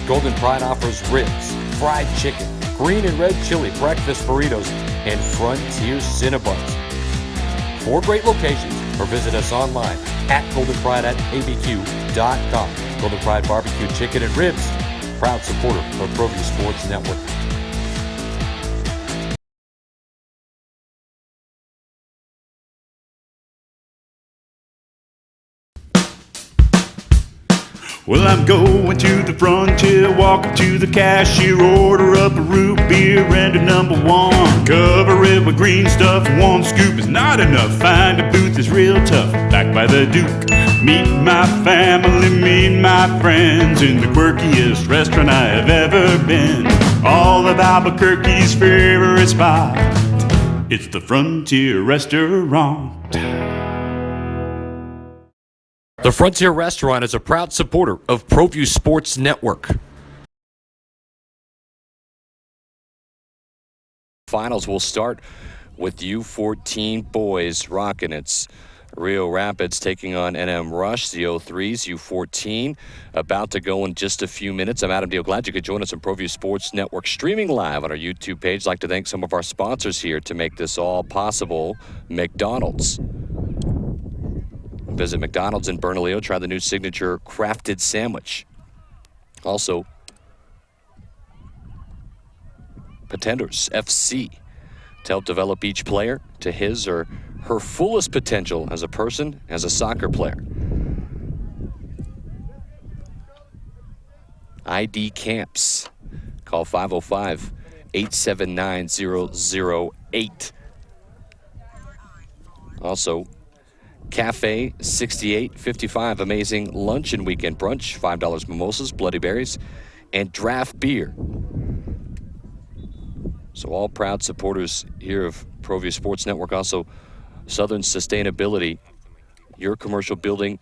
Golden Pride offers ribs, fried chicken, green and red chili breakfast burritos, and Frontier Cinnabons. 4 great locations, or visit us online at goldenpride@abq.com. Golden Pride Barbecue Chicken and Ribs, proud supporter of ProView Sports Network. Well, I'm going to the frontier, walk up to the cashier, order up a root beer and a number 1. Cover it with green stuff, 1 scoop is not enough. Find a booth is real tough, back by the Duke. Meet my family, meet my friends in the quirkiest restaurant I have ever been. All of Albuquerque's favorite spot, it's the Frontier Restaurant. The Frontier Restaurant is a proud supporter of ProView Sports Network. Finals will start with U-14 boys rocking. It's Rio Rapids taking on NM Rush, the 03s, U-14, about to go in just a few minutes. I'm Adam Deal. Glad you could join us on ProView Sports Network, streaming live on our YouTube page. I'd like to thank some of our sponsors here to make this all possible. McDonald's. Visit McDonald's in Bernalillo. Try the new signature crafted sandwich. Also, Pretenders FC, to help develop each player to his or her fullest potential as a person, as a soccer player. ID Camps. Call 505-879-008. Also, Cafe 6855, amazing lunch and weekend brunch, $5 mimosas, Bloody Berries, and draft beer. So all proud supporters here of ProView Sports Network. Also, Southern Sustainability, your commercial building.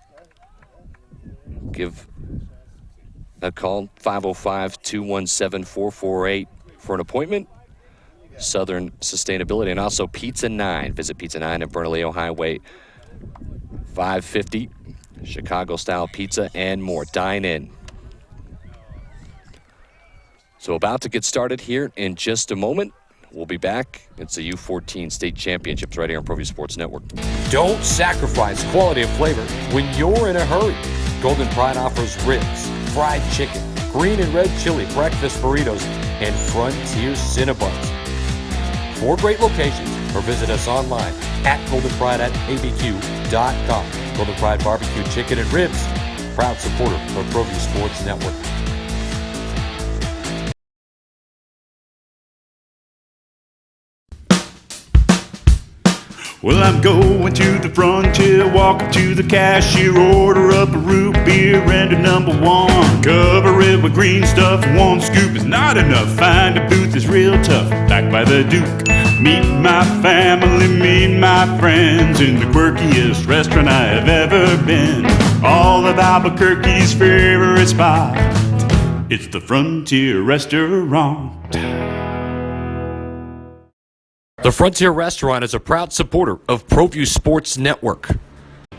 Give a call, 505-217-4448 for an appointment. Southern Sustainability, and also Pizza 9. Visit Pizza 9 at Bernalillo Highway 550, Chicago-style pizza and more. Dine in. So about to get started here in just a moment. We'll be back. It's the U-14 State Championships right here on ProView Sports Network. Don't sacrifice quality of flavor when you're in a hurry. Golden Pride offers ribs, fried chicken, green and red chili breakfast burritos, and Frontier Cinnabons. 4 great locations, or visit us online at goldenpride@abq.com. Golden Pride Barbecue Chicken and Ribs, proud supporter of ProView Sports Network. Well, I'm going to the frontier, walk up to the cashier, order up a root beer and a number 1. Cover it with green stuff, 1 scoop is not enough. Find a booth is real tough, back by the Duke. Meet my family, meet my friends in the quirkiest restaurant I have ever been. All of Albuquerque's favorite spot, it's the Frontier Restaurant. The Frontier Restaurant is a proud supporter of ProView Sports Network.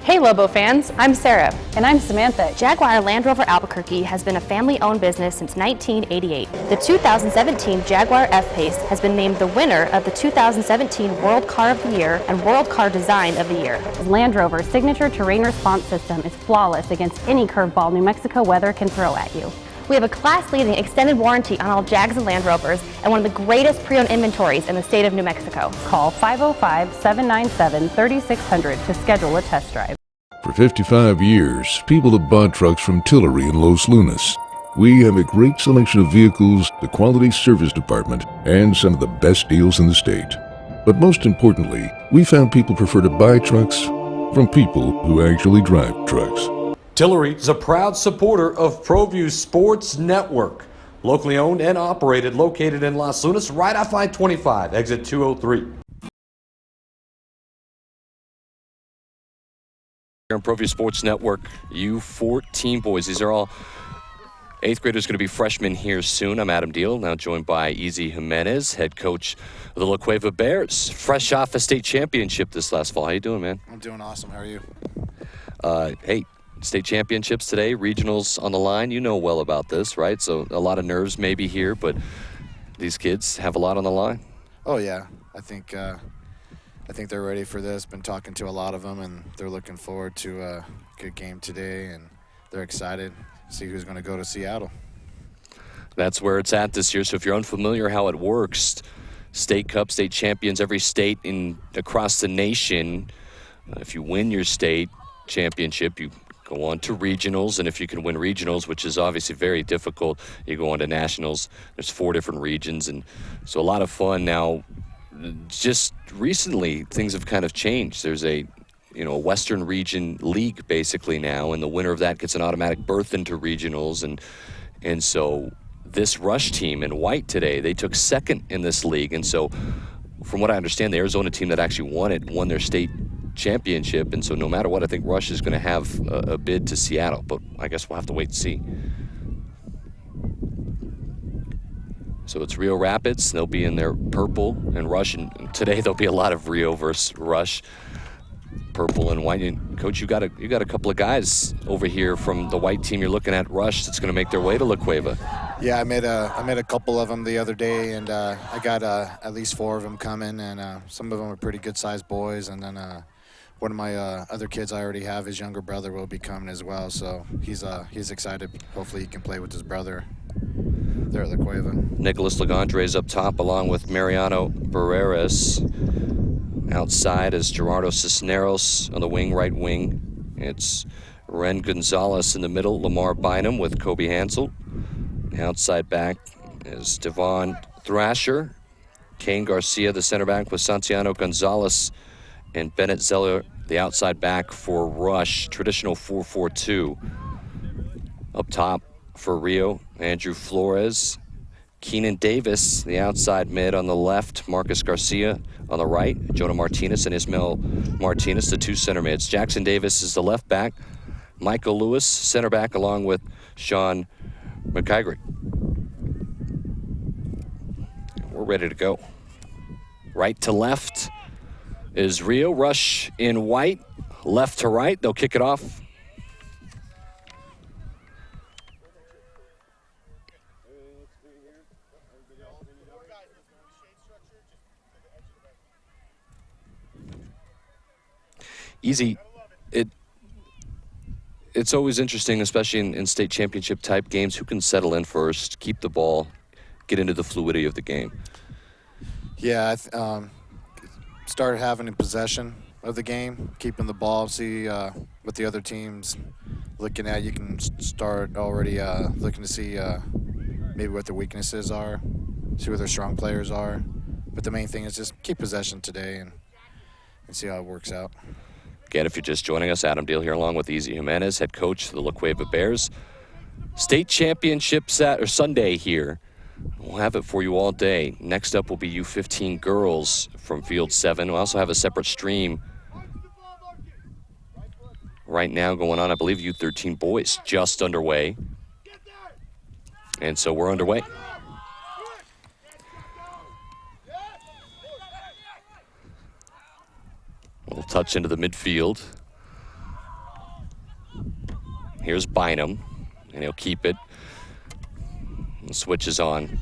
Hey Lobo fans, I'm Sarah. And I'm Samantha. Jaguar Land Rover Albuquerque has been a family-owned business since 1988. The 2017 Jaguar F-Pace has been named the winner of the 2017 World Car of the Year and World Car Design of the Year. Land Rover's signature terrain response system is flawless against any curveball New Mexico weather can throw at you. We have a class-leading extended warranty on all Jags and Land Rovers and one of the greatest pre-owned inventories in the state of New Mexico. Call 505-797-3600 to schedule a test drive. For 55 years, people have bought trucks from Tillery in Los Lunas. We have a great selection of vehicles, the quality service department, and some of the best deals in the state. But most importantly, we found people prefer to buy trucks from people who actually drive trucks. Tillery is a proud supporter of ProView Sports Network. Locally owned and operated, located in Los Lunas, right off I-25, exit 203. Here on ProView Sports Network, U-14 boys. These are all 8th graders going to be freshmen here soon. I'm Adam Deal, now joined by Easy Jimenez, head coach of the La Cueva Bears, fresh off a state championship this last fall. How you doing, man? I'm doing awesome. How are you? Hey, State championships today, regionals on the line. You know well about this, right? So a lot of nerves maybe here, but these kids have a lot on the line. Oh yeah, I think they're ready for this. Been talking to a lot of them, and they're looking forward to a good game today, and they're excited to see who's going to go to Seattle. That's where it's at this year. So if you're unfamiliar how it works, State Cup, state champions, every state across the nation, if you win your state championship, you go on to regionals, and if you can win regionals, which is obviously very difficult, you go on to nationals. There's 4 different regions, and so a lot of fun. Now, just recently, things have kind of changed. There's a Western Region League basically now, and the winner of that gets an automatic berth into regionals, and so this Rush team in white today, they took second in this league, and so from what I understand, the Arizona team that actually won their state championship, and so no matter what, I think Rush is going to have a bid to Seattle, but I guess we'll have to wait and see. So it's Rio Rapids. They'll be in their purple and Rush, and today there'll be a lot of Rio versus Rush, purple and white. And Coach, you got a couple of guys over here from the white team you're looking at, Rush, that's going to make their way to La Cueva. Yeah, I met a couple of them the other day, and I got at least 4 of them coming, and some of them are pretty good-sized boys, and then one of my other kids I already have, his younger brother, will be coming as well, so he's excited. Hopefully he can play with his brother there at La Cueva. Nicholas Legendre is up top along with Mariano Barreras. Outside is Gerardo Cisneros on the wing, right wing. It's Ren Gonzalez in the middle, Lamar Bynum with Kobe Hansel. Outside back is Devon Thrasher, Kane Garcia, the center back, with Santiano Gonzalez and Bennett Zeller, the outside back for Rush. Traditional 4-4-2. Up top for Rio, Andrew Flores. Keenan Davis, the outside mid on the left. Marcus Garcia on the right. Jonah Martinez and Ismael Martinez, the 2 center mids. Jackson Davis is the left back. Michael Lewis, center back, along with Sean McKaigrick. We're ready to go. Right to left is Rio. Rush in white. Left to right. They'll kick it off. Easy. It's always interesting, especially in state championship type games, who can settle in first, keep the ball, get into the fluidity of the game. Yeah, start having possession of the game, keeping the ball, see what the other team's looking at. You can start already looking to see maybe what their weaknesses are, see what their strong players are. But the main thing is just keep possession today and see how it works out. Again, if you're just joining us, Adam Deal here along with Easy Jimenez, head coach of the La Cueva Bears. State championship Sunday here. We'll have it for you all day. Next up will be U-15 girls from Field 7. We'll also have a separate stream right now going on. I believe U-13 boys just underway. And so we're underway. A little touch into the midfield. Here's Bynum, and he'll keep it. The switch is on.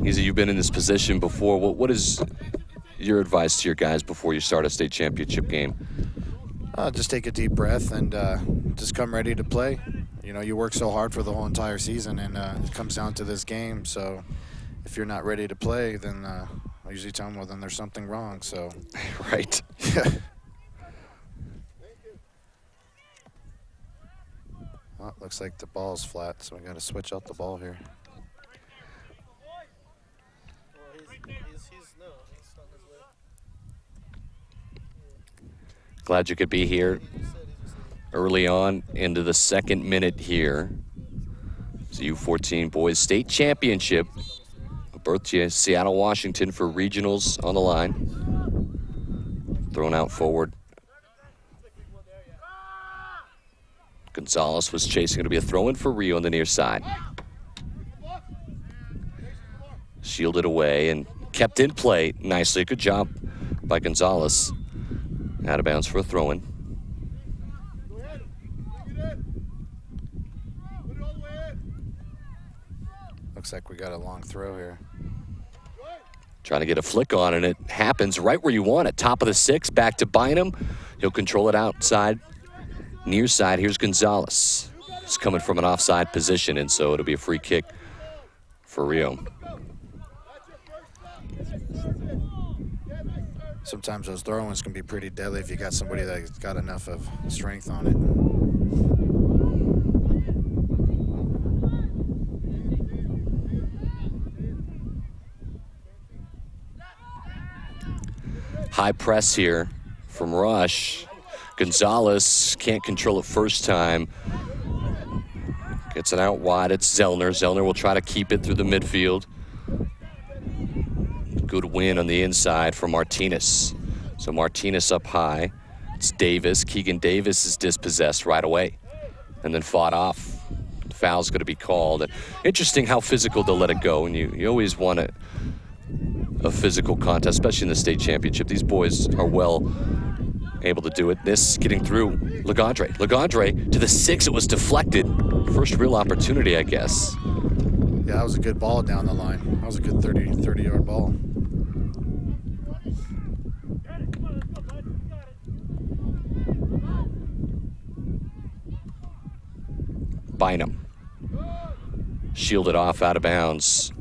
Easy, you've been in this position before. What is your advice to your guys before you start a state championship game? Just take a deep breath and just come ready to play. You know, you work so hard for the whole entire season, and it comes down to this game. So if you're not ready to play, then I usually tell them, well, then there's something wrong. So right. Well, looks like the ball's flat, so we got to switch out the ball here. Glad you could be here early on into the second minute here. It's the U-14 Boys State Championship. A berth to Seattle, Washington for regionals on the line. Thrown out forward. Gonzalez was chasing. Going to be a throw-in for Rio on the near side. Shielded away, and kept in play nicely. Good job by Gonzalez. Out of bounds for a throw-in. Looks like we got a long throw here. Trying to get a flick on, and it happens right where you want it. Top of the 6, back to Bynum. He'll control it outside, near side. Here's Gonzalez. He's coming from an offside position, and so it'll be a free kick for Rio. Sometimes those throw-ins can be pretty deadly if you got somebody that's got enough of strength on it. High press here from Rush. Gonzalez can't control it first time. Gets it out wide. It's Zellner. Zellner will try to keep it through the midfield. Good win on the inside for Martinez. So Martinez up high. It's Davis. Keegan Davis is dispossessed right away and then fought off. Foul's going to be called. Interesting how physical they'll let it go. And you always want a physical contest, especially in the state championship. These boys are well able to do it. This getting through Legendre. Legendre to the 6. It was deflected. First real opportunity, I guess. Yeah, that was a good ball down the line. That was a good 30-yard ball. Bynum. Shielded off out of bounds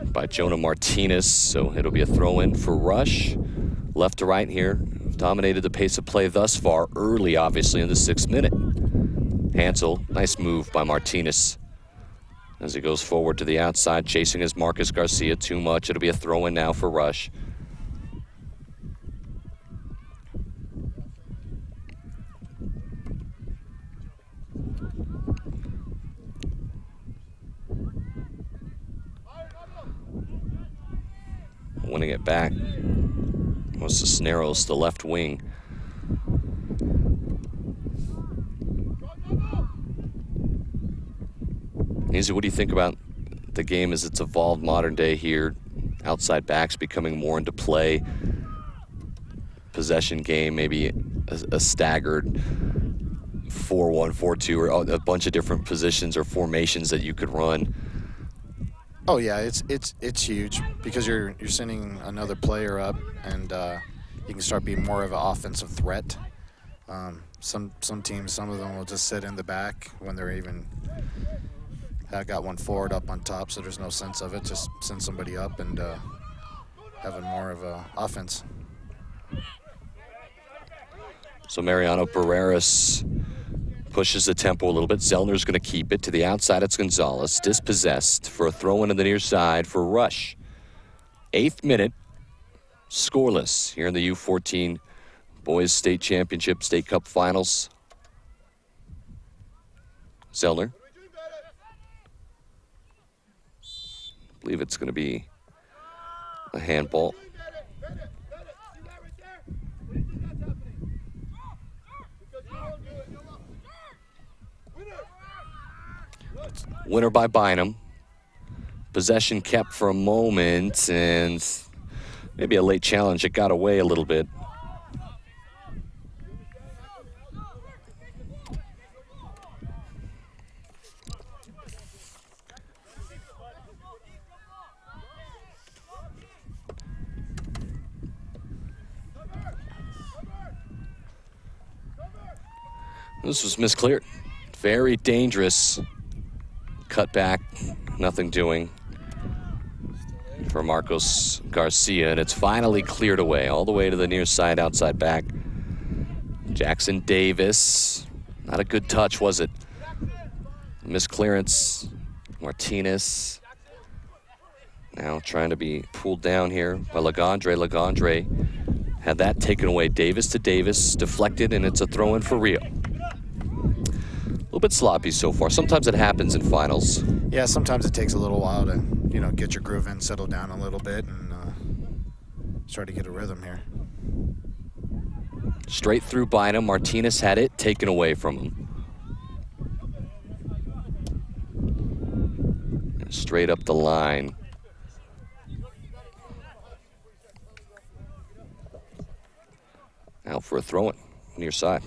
by Jonah Martinez, so it'll be a throw-in for Rush. Left to right here, dominated the pace of play thus far, early obviously in the 6th minute. Hansel, nice move by Martinez as he goes forward to the outside, chasing his Marcus Garcia too much. It'll be a throw-in now for Rush. Winning it back was Cisneros, the left wing. Easy, what do you think about the game as it's evolved modern day here? Outside backs becoming more into play. Possession game, maybe a staggered 4-1, 4-2, or a bunch of different positions or formations that you could run. Oh yeah, it's huge because you're sending another player up, and you can start being more of an offensive threat. Some teams, some of them will just sit in the back when they're even got one forward up on top, so there's no sense of it. Just send somebody up and having more of a offense. So Mariano Barreras pushes the tempo a little bit. Zellner's going to keep it. To the outside, it's Gonzalez. Dispossessed for a throw-in on the near side for Rush. 8th minute. Scoreless here in the U-14 Boys State Championship, State Cup Finals. Zellner. I believe it's going to be a handball. Winner by Bynum. Possession kept for a moment, and maybe a late challenge. It got away a little bit. This was miscleared. Very dangerous. Cut back, nothing doing for Marcos Garcia, and it's finally cleared away, all the way to the near side, outside back. Jackson Davis, not a good touch, was it? Misclearance, Martinez. Now trying to be pulled down here by Legendre. Legendre had that taken away. Davis to Davis, deflected, and it's a throw-in for Rio. A little bit sloppy so far. Sometimes it happens in finals. Yeah, sometimes it takes a little while to, get your groove in, settle down a little bit, and start to get a rhythm here. Straight through Bynum. Martinez had it taken away from him. And straight up the line. Out for a throw-in, near side.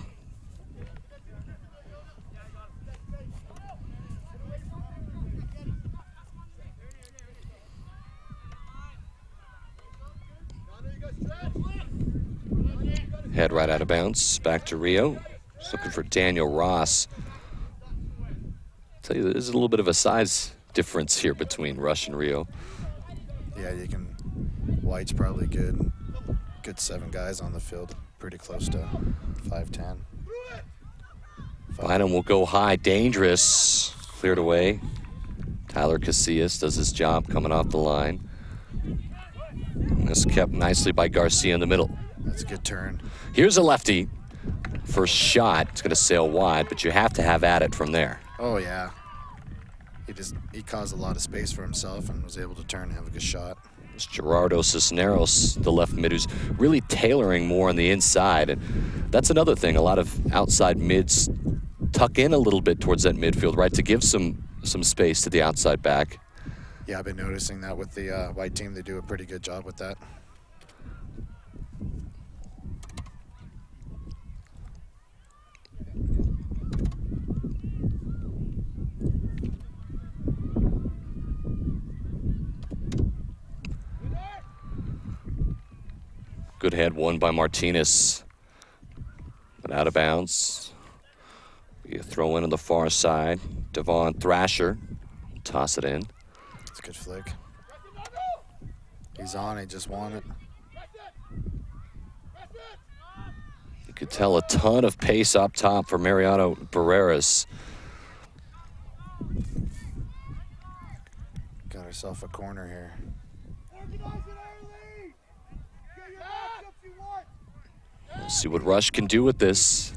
Head right out of bounds, back to Rio. Just looking for Daniel Ross. Tell you, there's a little bit of a size difference here between Rush and Rio. Yeah, you can. White's probably good 7 guys on the field, pretty close to 5'10". Bynum will go high, dangerous. Cleared away. Tyler Casillas does his job coming off the line. And this kept nicely by Garcia in the middle. That's a good turn. Here's a lefty. First shot, it's going to sail wide, but you have to have at it from there. Oh, yeah. He caused a lot of space for himself and was able to turn and have a good shot. It's Gerardo Cisneros, the left mid, who's really tailoring more on the inside. And that's another thing. A lot of outside mids tuck in a little bit towards that midfield, right, to give some space to the outside back. Yeah, I've been noticing that with the white team. They do a pretty good job with that. Good head won by Martinez. But out of bounds. You throw in on the far side. Devon Thrasher. Toss it in. It's a good flick. He's on, he just won it. You could tell a ton of pace up top for Mariano Barreras. Got herself a corner here. We'll see what Rush can do with this.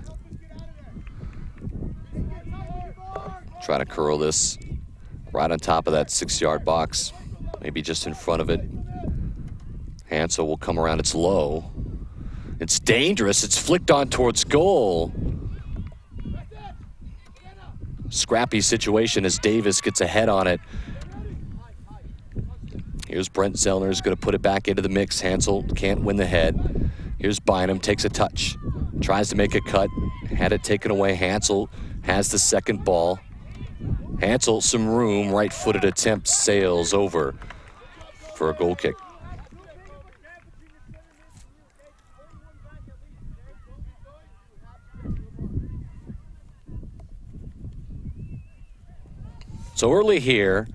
Try to curl this right on top of that 6-yard box. Maybe just in front of it. Hansel will come around. It's low. It's dangerous. It's flicked on towards goal. Scrappy situation as Davis gets a head on it. Here's Brent Zellner, who's going to put it back into the mix. Hansel can't win the head. Here's Bynum, takes a touch. Tries to make a cut. Had it taken away. Hansel has the second ball. Hansel, some room. Right-footed attempt sails over for a goal kick. So early here,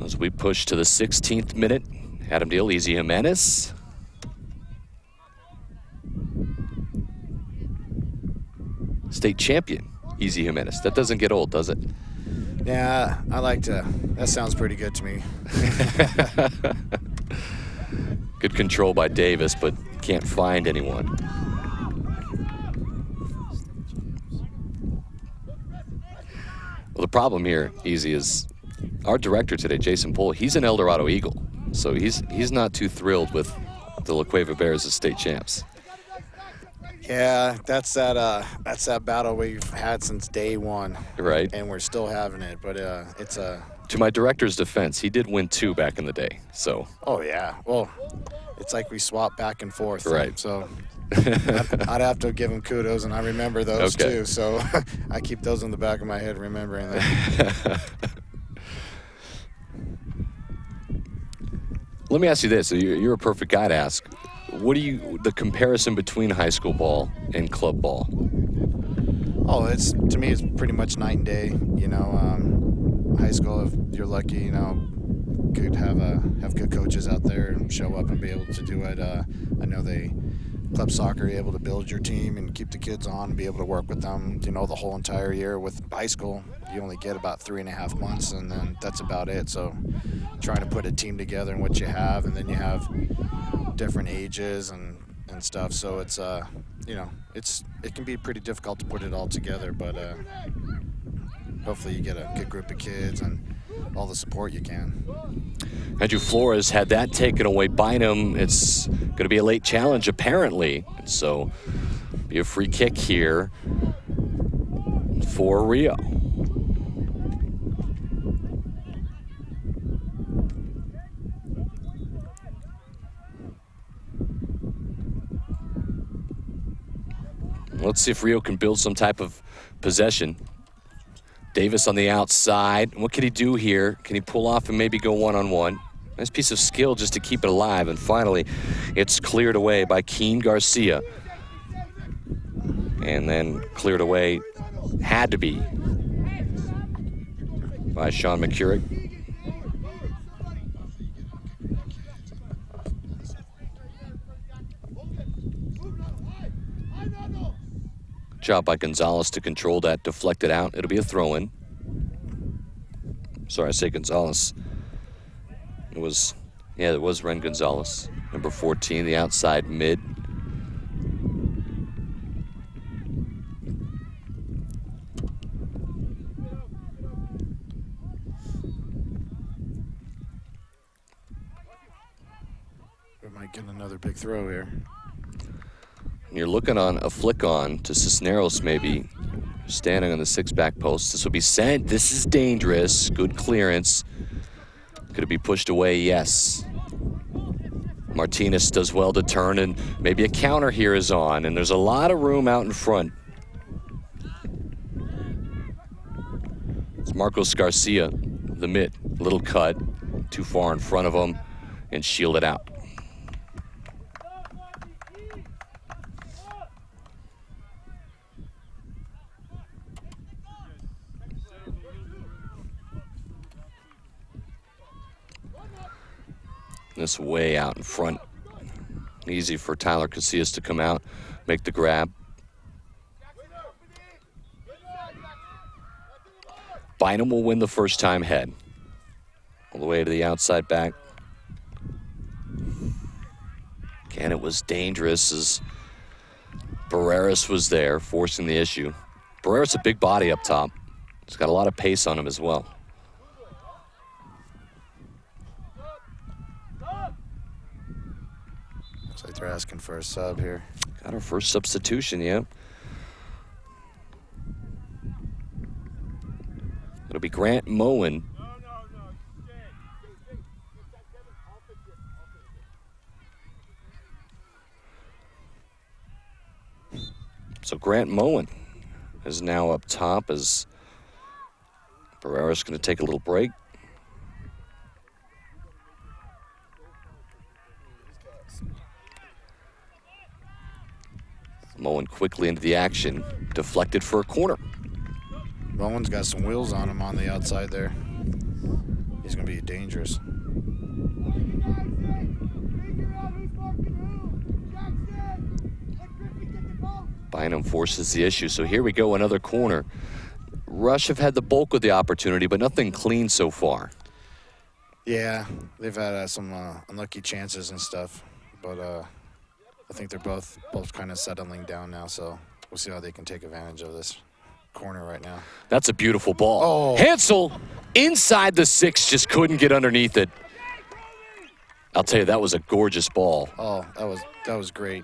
as we push to the 16th minute, Adam Deal, Easy Jimenez. State champion, Easy Jimenez. That doesn't get old, does it? Yeah, I like to. That sounds pretty good to me. Good control by Davis, but can't find anyone. Well, the problem here, Easy, is our director today, Jason Pohl, he's an El Dorado Eagle. So he's not too thrilled with the La Cueva Bears as state champs. Yeah, that's that battle we've had since day one. Right. And we're still having it, but it's a... To my director's defense, he did win 2 back in the day, so... Oh, yeah. Well, it's like we swap back and forth. Right. So I'd have to give him kudos, and I remember those too. So I keep those in the back of my head, remembering that. Let me ask you this. You're a perfect guy to ask. What do you, the comparison between high school ball and club ball? Oh, to me, it's pretty much night and day. You know, high school, if you're lucky, you know, could have good coaches out there and show up and be able to do it. I know club soccer, you're able to build your team and keep the kids on and be able to work with them, you know, the whole entire year. With high school, you only get about 3.5 months, and then that's about it. So trying to put a team together and what you have, and then you have different ages and stuff. So it's, you know, it can be pretty difficult to put it all together, but hopefully you get a good group of kids and all the support you can. Andrew Flores had that taken away. Bynum, it's going to be a late challenge apparently, and so be a free kick here for Rio. Let's see if Rio can build some type of possession. Davis on the outside. What can he do here? Can he pull off and maybe go one-on-one? Nice piece of skill just to keep it alive. And finally, it's cleared away by Keen Garcia. And then cleared away, had to be, by Sean McCurrick. Job by Gonzalez to control that, deflect it out. It'll be a throw-in. Sorry, I say Gonzalez. It was Ren Gonzalez, number 14, the outside mid. We might get another big throw here. You're looking on a flick on to Cisneros maybe, standing on the 6-back post. This will be sent. This is dangerous. Good clearance. Could it be pushed away? Yes. Martinez does well to turn, and maybe a counter here is on, and there's a lot of room out in front. It's Marcos Garcia, the mid. Little cut, too far in front of him, and shield it out. This way out in front. Easy for Tyler Casillas to come out, make the grab. Bynum will win the first time head. All the way to the outside back. Again, it was dangerous as Barreras was there, forcing the issue. Barreras a big body up top. He's got a lot of pace on him as well. Looks like they're asking for a sub here. Got our first substitution, yeah. It'll be Grant Moen. So Grant Moen is now up top as Barrera's going to take a little break. Moen quickly into the action, deflected for a corner. Bowen's got some wheels on him on the outside there. He's going to be dangerous. Bynum forces the issue. So here we go, another corner. Rush have had the bulk of the opportunity, but nothing clean so far. Yeah, they've had some unlucky chances and stuff, but I think they're both kind of settling down now, so we'll see how they can take advantage of this corner right now. That's a beautiful ball. Oh. Hansel inside the 6, just couldn't get underneath it. I'll tell you, that was a gorgeous ball. Oh, that was great.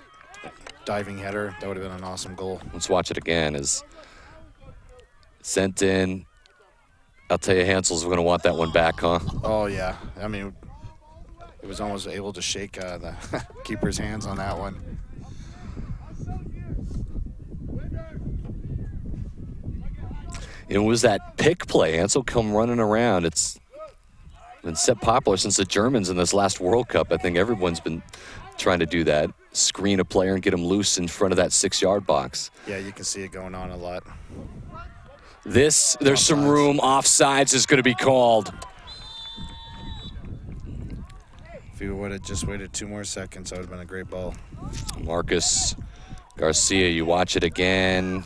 Diving header, that would have been an awesome goal. Let's watch it again. As sent in. I'll tell you, Hansel's going to want that one back, huh? Oh, yeah. I mean, it was almost able to shake the keeper's hands on that one. It was that pick play. Hansel come running around. It's been set popular since the Germans in this last World Cup. I think everyone's been trying to do that. Screen a player and get him loose in front of that 6-yard box. Yeah, you can see it going on a lot. There's some room. Offsides is going to be called. If you would have just waited 2 more seconds, that would have been a great ball. Marcus Garcia, you watch it again.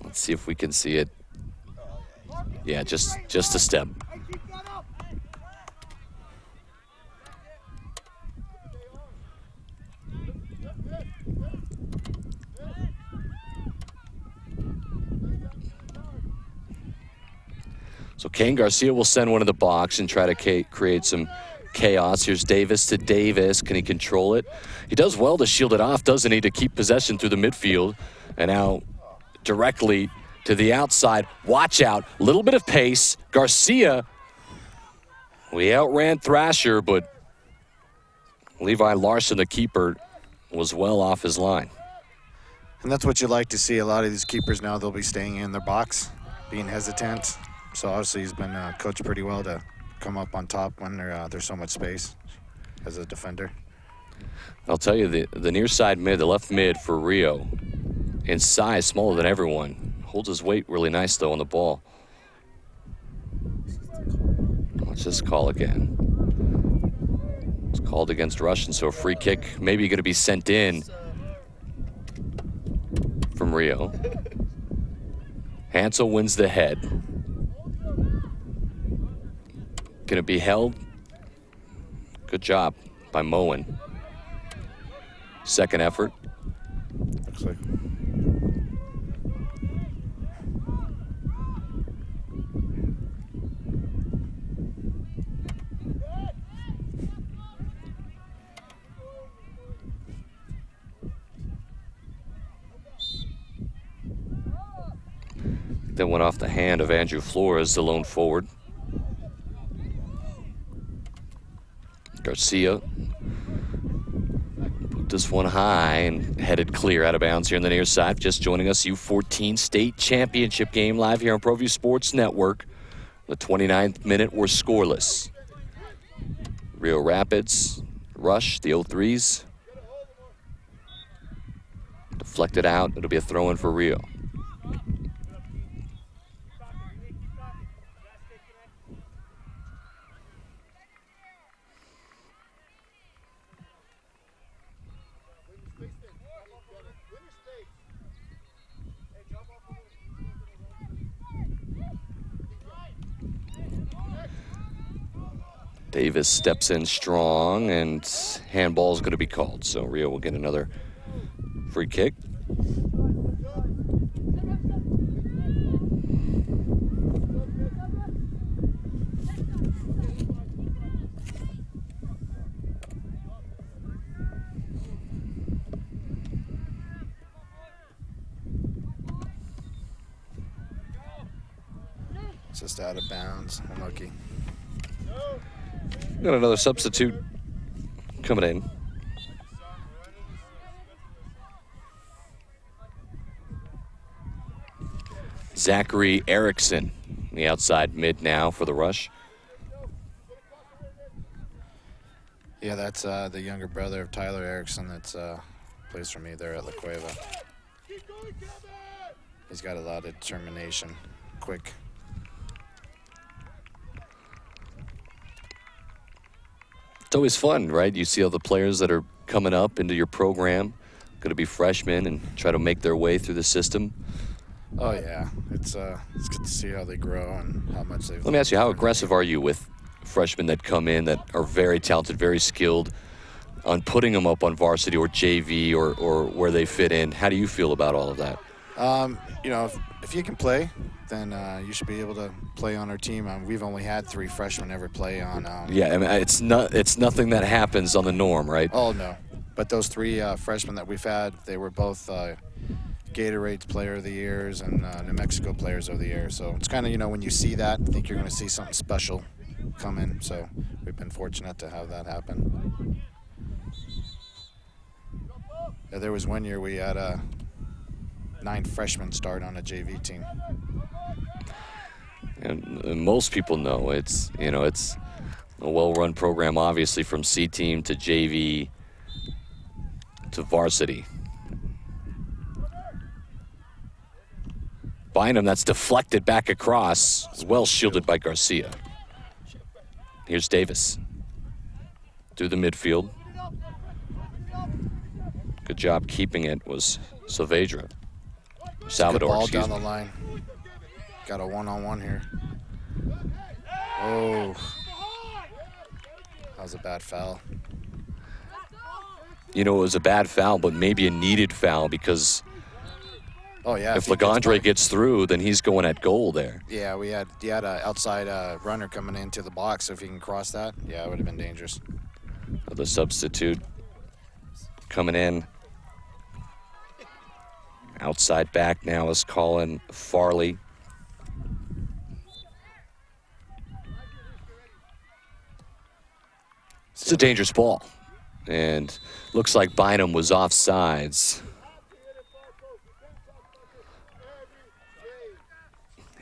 Let's see if we can see it. Yeah, just a step. So Kane Garcia will send one in the box and try to create some chaos. Here's Davis to Davis. Can he control it? He does well to shield it off, doesn't he, to keep possession through the midfield. And now directly to the outside. Watch out. Little bit of pace. Garcia, we outran Thrasher, but Levi Larson, the keeper, was well off his line. And that's what you like to see. A lot of these keepers now, they'll be staying in their box, being hesitant. So obviously he's been coached pretty well to come up on top when there's so much space as a defender. I'll tell you, the near side mid, the left mid for Rio, in size, smaller than everyone. Holds his weight really nice, though, on the ball. What's this call again? It's called against Russian, so a free kick maybe going to be sent in from Rio. Hansel wins the head. Going to be held. Good job by Moen. Second effort. Looks like. That went off the hand of Andrew Flores, the lone forward. Garcia put this one high and headed clear out of bounds here on the near side. Just joining us, U-14 state championship game live here on ProView Sports Network. The 29th minute, we're scoreless. Rio Rapids rush the 0-3s. Deflected out. It'll be a throw-in for Rio. Davis steps in strong, and handball is going to be called. So Rio will get another free kick. Just out of bounds. Unlucky. Got another substitute coming in. Zachary Erickson, the outside mid now for the rush. Yeah, that's the younger brother of Tyler Erickson that plays for me there at La Cueva. He's got a lot of determination, quick. It's always fun, right? You see all the players that are coming up into your program, going to be freshmen and try to make their way through the system. Oh, yeah. It's good to see how they grow and how much they've... Let me ask you, how aggressive are you with freshmen that come in that are very talented, very skilled, on putting them up on varsity or JV or where they fit in? How do you feel about all of that? You know, if you can play, then you should be able to play on our team. We've only had 3 freshmen ever play on. Yeah, I mean, it's nothing that happens on the norm, right? Oh, no. But those 3 freshmen that we've had, they were both Gatorade's Player of the Years and New Mexico Players of the Year. So it's kind of, you know, when you see that, I think you're going to see something special come in. So we've been fortunate to have that happen. Yeah, there was one year we had 9 freshmen start on a JV team. And most people know it's a well-run program, obviously, from C team to JV to varsity. Bynum, that's deflected back across, well shielded by Garcia. Here's Davis through the midfield. Good job keeping it was Saavedra. Salvador, ball excuse down me. the line. Got a one-on-one here. Oh, that was a bad foul. You know, it was a bad foul, but maybe a needed foul because Oh yeah. if he gets Legendre by- gets through, then he's going at goal there. Yeah, he had an outside runner coming into the box. So if he can cross that, yeah, it would have been dangerous. The substitute coming in. Outside back now is Colin Farley. It's a dangerous ball. And looks like Bynum was offsides.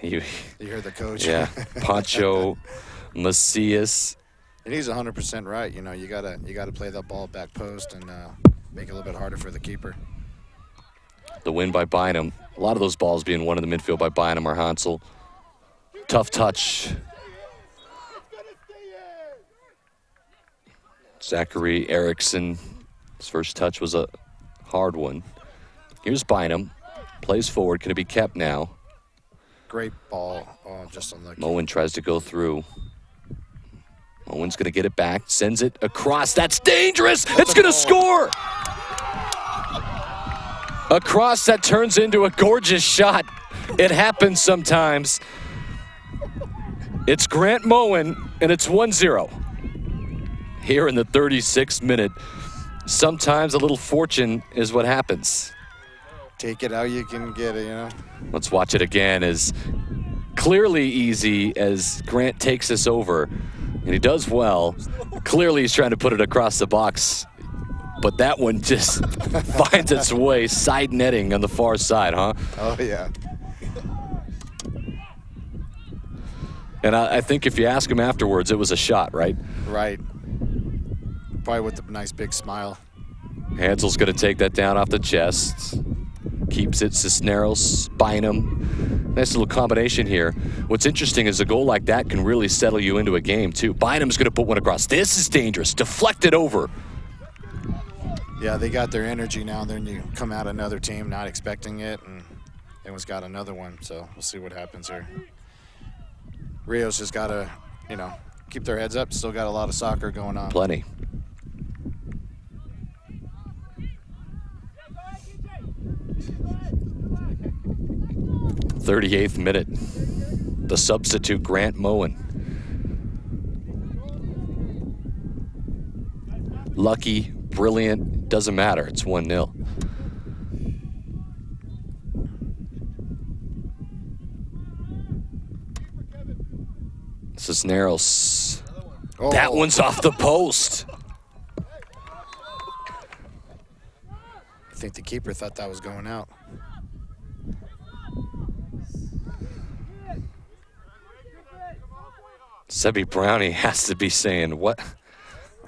You hear the coach. Yeah, Pancho Macias. And he's 100% right. You know, you gotta play that ball back post and make it a little bit harder for the keeper. The win by Bynum. A lot of those balls being won in the midfield by Bynum or Hansel. Tough touch. Zachary Erickson. His first touch was a hard one. Here's Bynum. Plays forward. Can it be kept now? Great ball. Oh, just unlucky. Moen tries to go through. Moen's going to get it back. Sends it across. That's dangerous. It's going to score. A cross that turns into a gorgeous shot. It happens sometimes. It's Grant Moen, and it's 1-0. Here in the 36th minute. Sometimes a little fortune is what happens. Take it how you can get it, you know. Let's watch it again as clearly easy as Grant takes this over. And he does well. Clearly he's trying to put it across the box. But that one just finds its way side netting on the far side, huh? Oh, yeah. And I think if you ask him afterwards, it was a shot, right? Right. Probably with a nice big smile. Hansel's going to take that down off the chest. Keeps it, Cisneros, Bynum. Nice little combination here. What's interesting is a goal like that can really settle you into a game, too. Bynum's going to put one across. This is dangerous. Deflected over. Yeah, they got their energy now. Then you come out another team not expecting it, and anyone's got another one. So we'll see what happens here. Rio's just got to, you know, keep their heads up. Still got a lot of soccer going on. Plenty. 38th minute. The substitute, Grant Moen. Lucky, brilliant, doesn't matter. It's 1-0. Cisneros. Oh. That one's off the post. I think the keeper thought that was going out. Sebi Brownie has to be saying,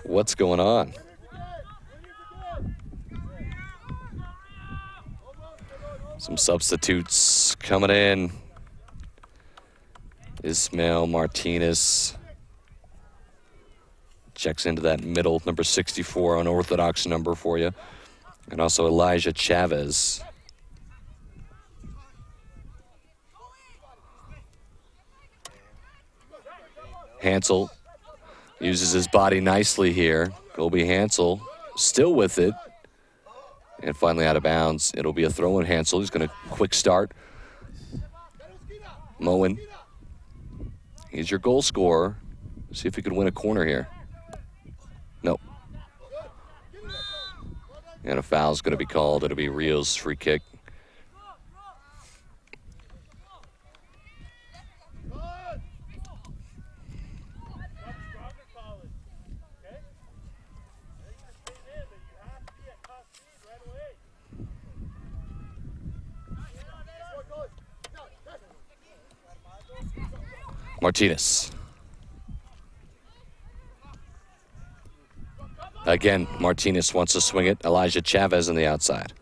what's going on? Some substitutes coming in. Ismael Martinez checks into that middle, number 64, unorthodox number for you. And also Elijah Chavez. Hansel uses his body nicely here. Colby Hansel still with it. And finally out of bounds. It'll be a throw in. Hansel. He's going to quick start. Moen. He's your goal scorer. See if he can win a corner here. Nope. And a foul's going to be called. It'll be Rio's free kick. Martinez. Again, Martinez wants to swing it. Elijah Chavez on the outside.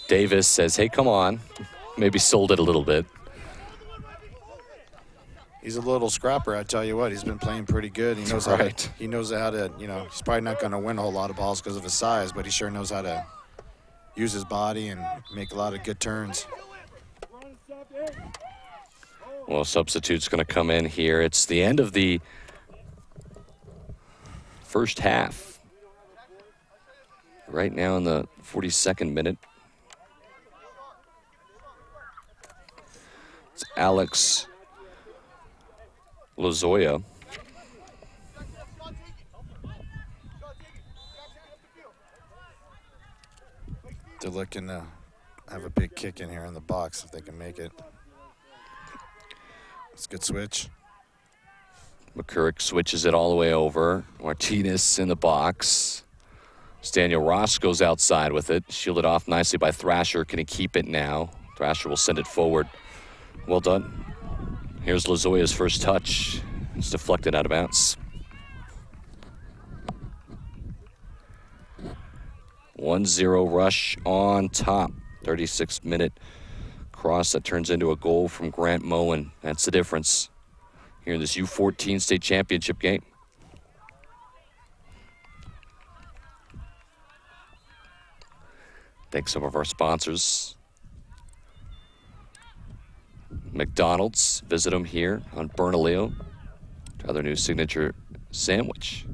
Davis says, hey, come on. Maybe sold it a little bit. He's a little scrapper, I tell you what. He's been playing pretty good. He knows how to, he knows how to, you know, he's probably not going to win a whole lot of balls because of his size, but he sure knows how to use his body and make a lot of good turns. Well, substitute's going to come in here. It's the end of the first half. Right now in the 42nd minute. It's Alex Lozoya. They're looking to have a big kick in here in the box if they can make it. It's a good switch. McCurrick switches it all the way over. Martinez in the box. Daniel Ross goes outside with it. Shielded off nicely by Thrasher. Can he keep it now? Thrasher will send it forward. Well done. Here's Lazoya's first touch. It's deflected out of bounds. 1-0 Rush on top. 36-minute cross that turns into a goal from Grant Moen. That's the difference here in this U-14 state championship game. Thanks some of our sponsors. McDonald's, visit them here on Bernalillo. Try their new signature sandwich.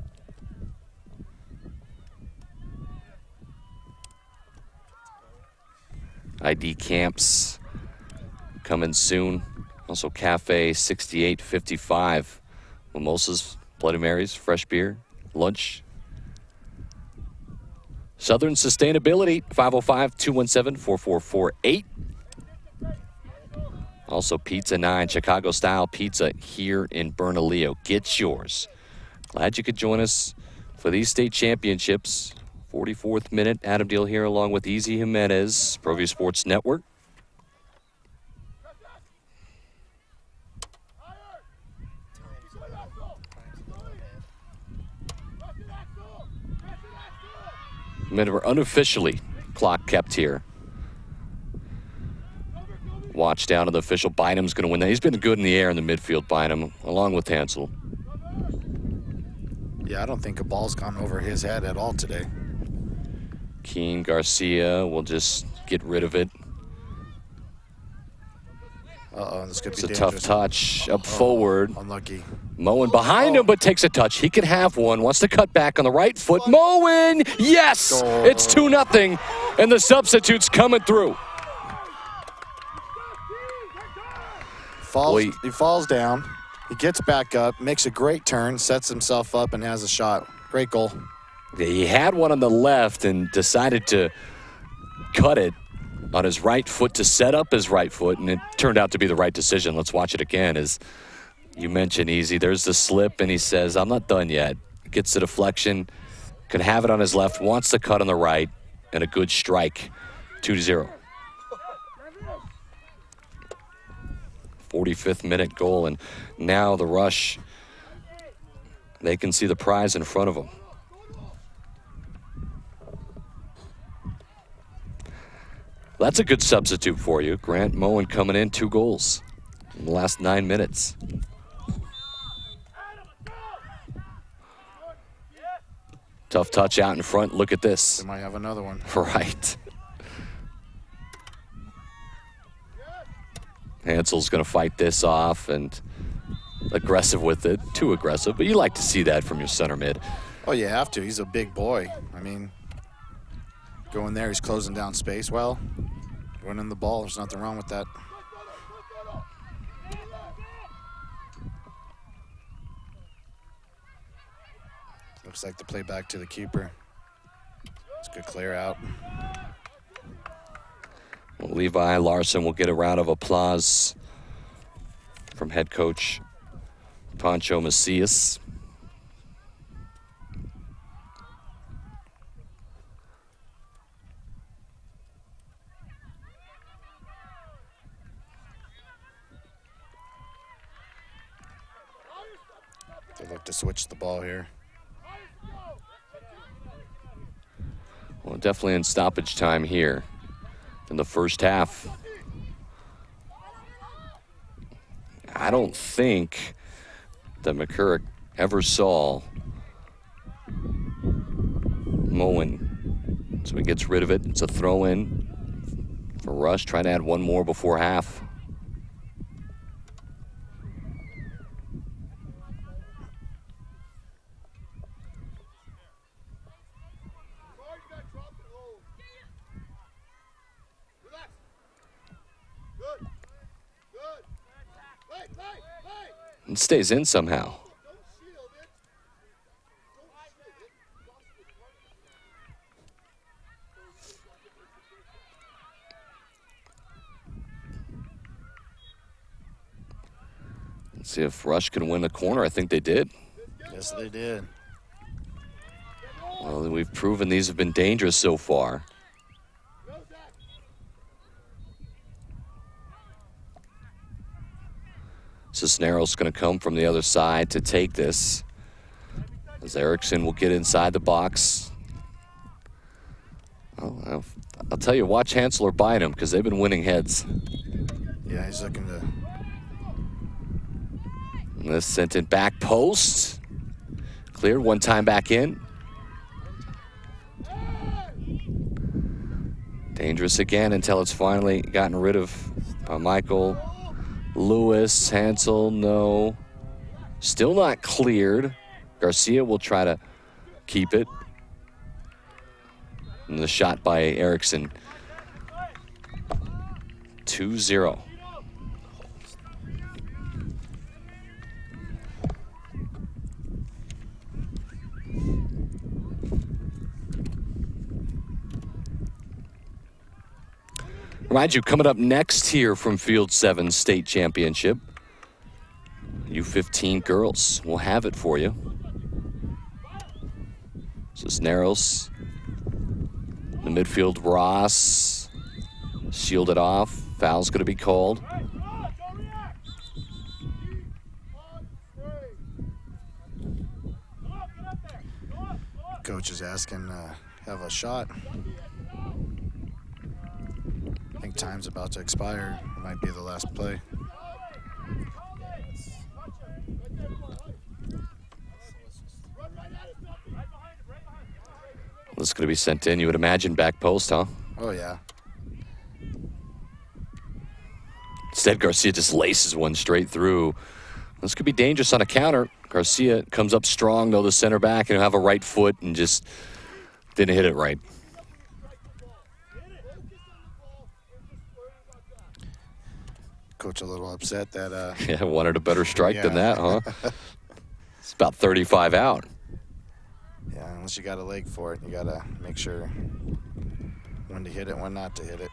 ID camps coming soon. Also Cafe 6855. Mimosas, Bloody Marys, fresh beer, lunch. Southern Sustainability, 505-217-4448. Also Pizza 9, Chicago-style pizza here in Bernalillo. Get yours. Glad you could join us for these state championships. 44th minute, Adam Deal here along with Easy Jimenez, ProView Sports Network. We're unofficially clock kept here. Watch down to the official. Bynum's going to win that. He's been good in the air in the midfield, Bynum, along with Hansel. Yeah, I don't think a ball's gone over his head at all today. Keen Garcia will just get rid of it. Uh-oh, this could be It's a dangerous. tough touch up forward. Unlucky. Moen behind him, but takes a touch. He can have one. Wants to cut back on the right foot. Moen, yes! Goal. It's 2-0, and the substitute's coming through. He falls down. He gets back up, makes a great turn, sets himself up, and has a shot. Great goal. Yeah, he had one on the left and decided to cut it on his right foot to set up his right foot, and it turned out to be the right decision. Let's watch it again. As you mentioned, Easy, there's the slip, and he says, I'm not done yet. Gets the deflection, could have it on his left, wants to cut on the right, and a good strike. 2-0. 45th minute goal, and now the Rush, they can see the prize in front of them. That's a good substitute for you. Grant Moen coming in, 2 goals in the last 9 minutes. Tough touch out in front. Look at this. They might have another one. Right. Hansel's going to fight this off and aggressive with it. Too aggressive, but you like to see that from your center mid. Oh, you have to. He's a big boy. I mean, going there, he's closing down space. Well, winning the ball, there's nothing wrong with that. Looks like the play back to the keeper. It's a good clear out. Well, Levi Larson will get a round of applause from head coach Pancho Macias. They look to switch the ball here. Well, definitely in stoppage time here in the first half. I don't think that McCurrick ever saw Moen. So he gets rid of it. It's a throw in for Rush. Trying to add one more before half. And stays in somehow. Let's see if Rush can win the corner. I think they did. Yes, they did. Well, we've proven these have been dangerous so far. Cisneros going to come from the other side to take this, as Erickson will get inside the box. Oh, I'll tell you, watch Hansel or bite him, because they've been winning heads. Yeah, he's looking to... And this sent in back post. Cleared one time back in. Dangerous again until it's finally gotten rid of Michael Lewis. Hansel, no. Still not cleared. Garcia will try to keep it. And the shot by Erickson. 2-0. Remind you, coming up next here from Field 7 State Championship, U-15 girls will have it for you. Cisneros, the midfield, Ross, shielded off. Foul's going to be called. Coach is asking have a shot. I think time's about to expire. It might be the last play. This is going to be sent in, you would imagine, back post, huh? Oh, yeah. Instead, Garcia just laces one straight through. This could be dangerous on a counter. Garcia comes up strong, though, the center back, and he'll have a right foot and just didn't hit it right. Coach a little upset that... Yeah, wanted a better strike than Yeah. that, huh? It's about 35 out. Yeah, unless you got a leg for it, you got to make sure when to hit it, when not to hit it.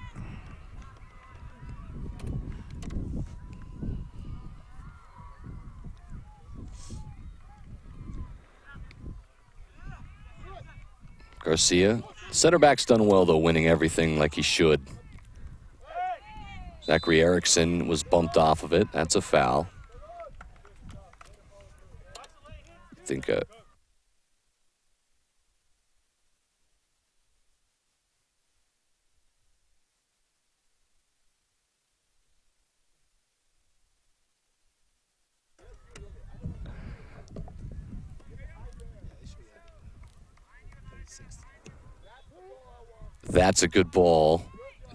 Garcia, center back's done well, though, winning everything like he should. Zachary Erickson was bumped off of it. That's a foul. I think that's a good ball.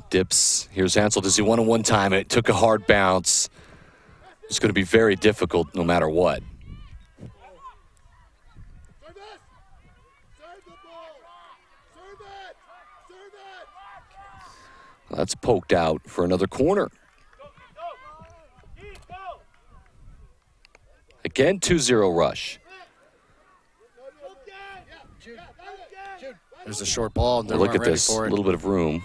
Dips. Here's Hansel. Does he want to one time it? Took a hard bounce. It's going to be very difficult no matter what. That's poked out for another corner. Again, 2-0 rush. There's a short ball. They Look weren't at ready this, a for it. little bit of room.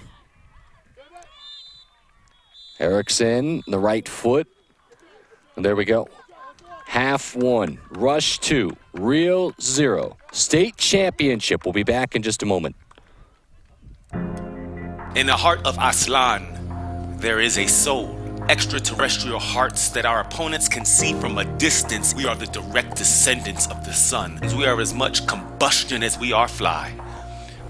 Erickson, the right foot. And there we go. Half one, rush two, real zero. State championship. We'll be back in just a moment. In the heart of Aslan, there is a soul. Extraterrestrial hearts that our opponents can see from a distance. We are the direct descendants of the sun. We are as much combustion as we are fly.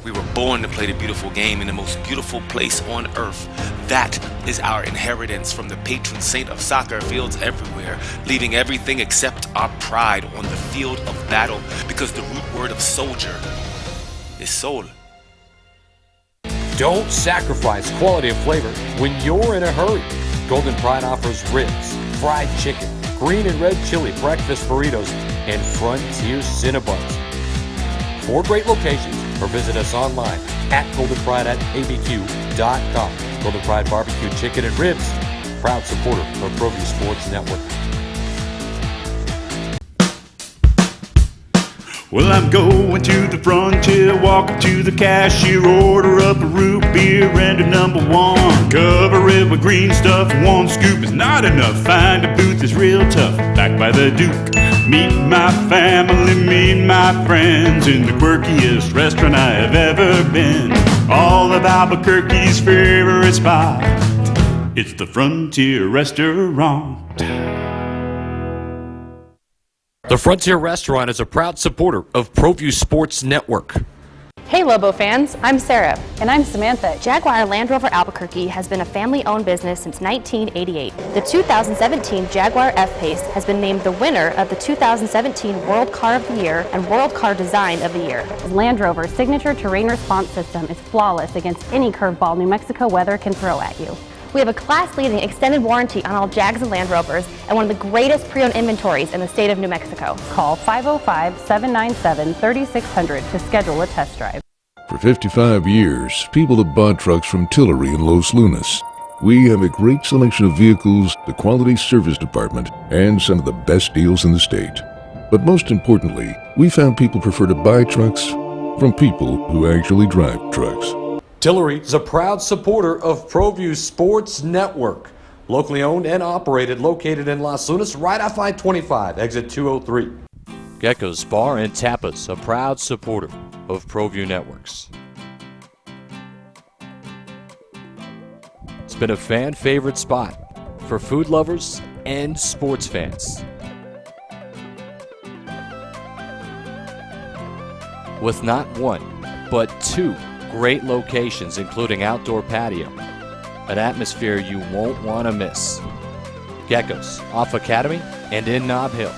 We were born to play the beautiful game in the most beautiful place on earth. That is our inheritance from the patron saint of soccer fields everywhere, leaving everything except our pride on the field of battle, because the root word of soldier is soul. Don't sacrifice quality and flavor when you're in a hurry. Golden Pride offers ribs, fried chicken, green and red chili, breakfast burritos, and Frontier Cinnabons. 4 great locations, or visit us online at goldenpride@abq.com. Golden Pride Barbecue Chicken and Ribs, proud supporter of ProView Sports Network. Well, I'm going to the frontier, walk up to the cashier, order up a root beer and a number 1. Cover it with green stuff, 1 scoop is not enough, find a booth is real tough. Back by the Duke. Meet my family, meet my friends in the quirkiest restaurant I have ever been. All of Albuquerque's favorite spot, it's the Frontier Restaurant. The Frontier Restaurant is a proud supporter of ProView Sports Network. Hey Lobo fans, I'm Sarah. And I'm Samantha. Jaguar Land Rover Albuquerque has been a family-owned business since 1988. The 2017 Jaguar F-Pace has been named the winner of the 2017 World Car of the Year and World Car Design of the Year. Land Rover's signature terrain response system is flawless against any curveball New Mexico weather can throw at you. We have a class-leading extended warranty on all Jags and Land Rovers and one of the greatest pre-owned inventories in the state of New Mexico. Call 505-797-3600 to schedule a test drive. For 55 years, people have bought trucks from Tillery in Los Lunas. We have a great selection of vehicles, the quality service department, and some of the best deals in the state. But most importantly, we found people prefer to buy trucks from people who actually drive trucks. Tillery is a proud supporter of ProView Sports Network. Locally owned and operated, located in Las Lunas, right off I-25, exit 203. Gecko's Bar and Tapas, a proud supporter of ProView Networks. It's been a fan favorite spot for food lovers and sports fans. With not one, but two great locations, including outdoor patio, an atmosphere you won't want to miss. Gecko's off Academy and in Nob Hill.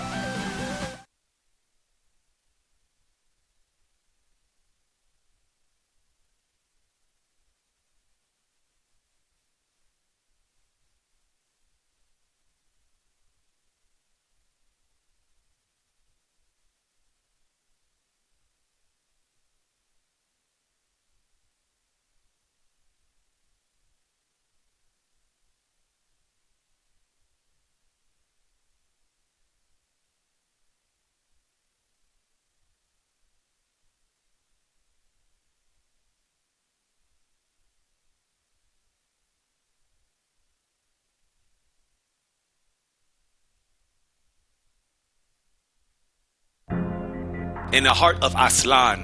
In the heart of Aslan,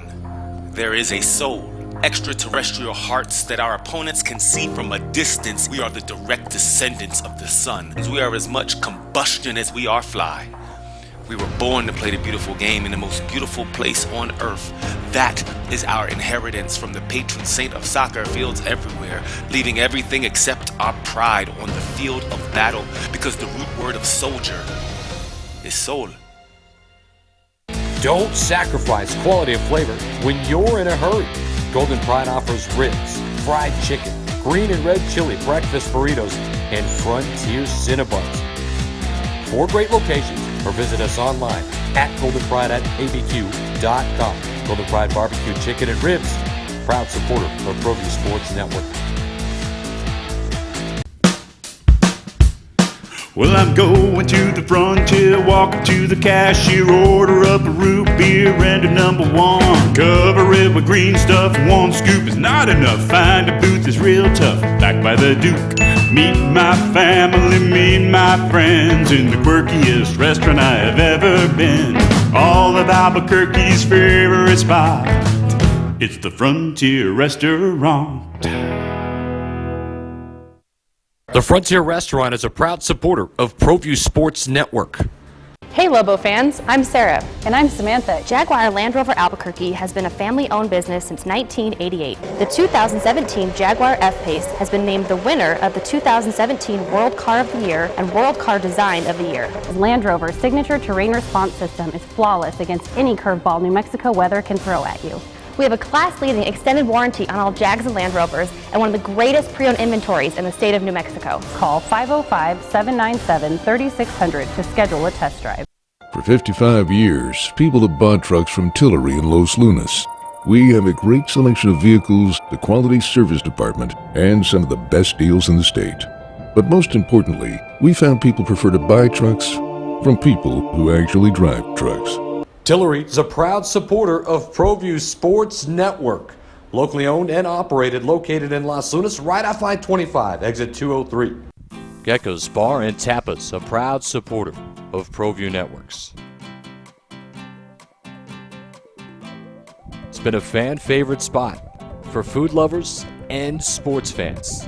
there is a soul. Extraterrestrial hearts that our opponents can see from a distance. We are the direct descendants of the sun. We are as much combustion as we are fly. We were born to play the beautiful game in the most beautiful place on earth. That is our inheritance from the patron saint of soccer fields everywhere, leaving everything except our pride on the field of battle, because the root word of soldier is soul. Don't sacrifice quality of flavor when you're in a hurry. Golden Pride offers ribs, fried chicken, green and red chili breakfast burritos, and Frontier Cinnabons. 4 great locations, or visit us online at goldenpride@abq.com. Golden Pride Barbecue Chicken and Ribs, proud supporter of ProView Sports Network. Well, I'm going to the Frontier, walk up to the cashier, order up a root beer and a number 1. Cover it with green stuff, 1 scoop is not enough. Find a booth is real tough, back by the Duke. Meet my family, meet my friends in the quirkiest restaurant I have ever been. All of Albuquerque's favorite spot, it's the Frontier Restaurant. The Frontier Restaurant is a proud supporter of ProView Sports Network. Hey Lobo fans, I'm Sarah. And I'm Samantha. Jaguar Land Rover Albuquerque has been a family-owned business since 1988. The 2017 Jaguar F-Pace has been named the winner of the 2017 World Car of the Year and World Car Design of the Year. Land Rover's signature terrain response system is flawless against any curveball New Mexico weather can throw at you. We have a class-leading extended warranty on all Jags and Land Rovers and one of the greatest pre-owned inventories in the state of New Mexico. Call 505-797-3600 to schedule a test drive. For 55 years, people have bought trucks from Tillery in Los Lunas. We have a great selection of vehicles, the quality service department, and some of the best deals in the state. But most importantly, we found people prefer to buy trucks from people who actually drive trucks. Tillery is a proud supporter of ProView Sports Network. Locally owned and operated, located in Las Lunas, right off I-25, exit 203. Gecko's Bar and Tapas, a proud supporter of ProView Networks. It's been a fan favorite spot for food lovers and sports fans.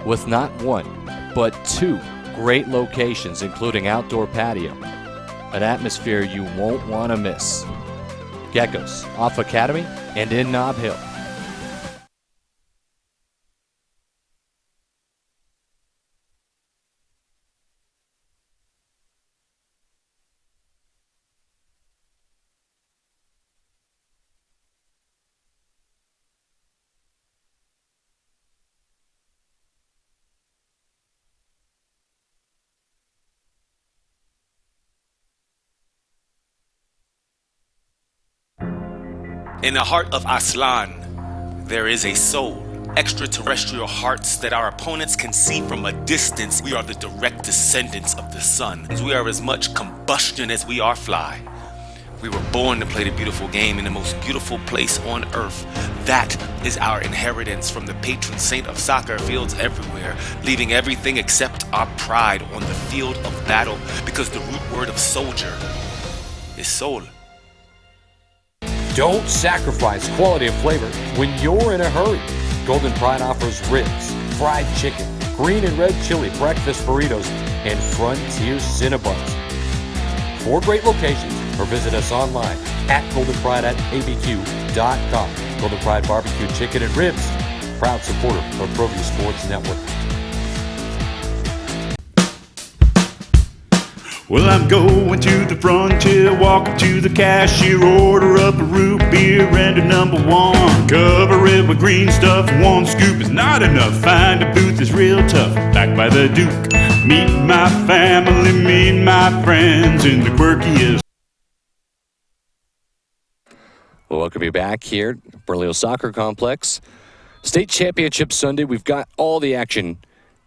With not one, but two great locations, including outdoor patio, an atmosphere you won't want to miss. Geckos, off Academy and in Nob Hill. In the heart of Aslan, there is a soul. Extraterrestrial hearts that our opponents can see from a distance. We are the direct descendants of the sun. We are as much combustion as we are fly. We were born to play the beautiful game in the most beautiful place on earth. That is our inheritance from the patron saint of soccer fields everywhere, leaving everything except our pride on the field of battle, because the root word of soldier is soul. Don't sacrifice quality and flavor when you're in a hurry. Golden Pride offers ribs, fried chicken, green and red chili, breakfast burritos, and Frontier Cinnabons. 4 great locations, or visit us online at goldenpride@abq.com. Golden Pride Barbecue Chicken and Ribs, proud supporter of ProView Sports Network. Well, I'm going to the frontier, walking to the cashier, order up a root beer and a number 1. Cover it with green stuff, 1 scoop is not enough. Find a booth is real tough, back by the Duke. Meet my family, meet my friends in the quirkiest. Well, welcome you back here at Bernalillo Soccer Complex. State Championship Sunday, we've got all the action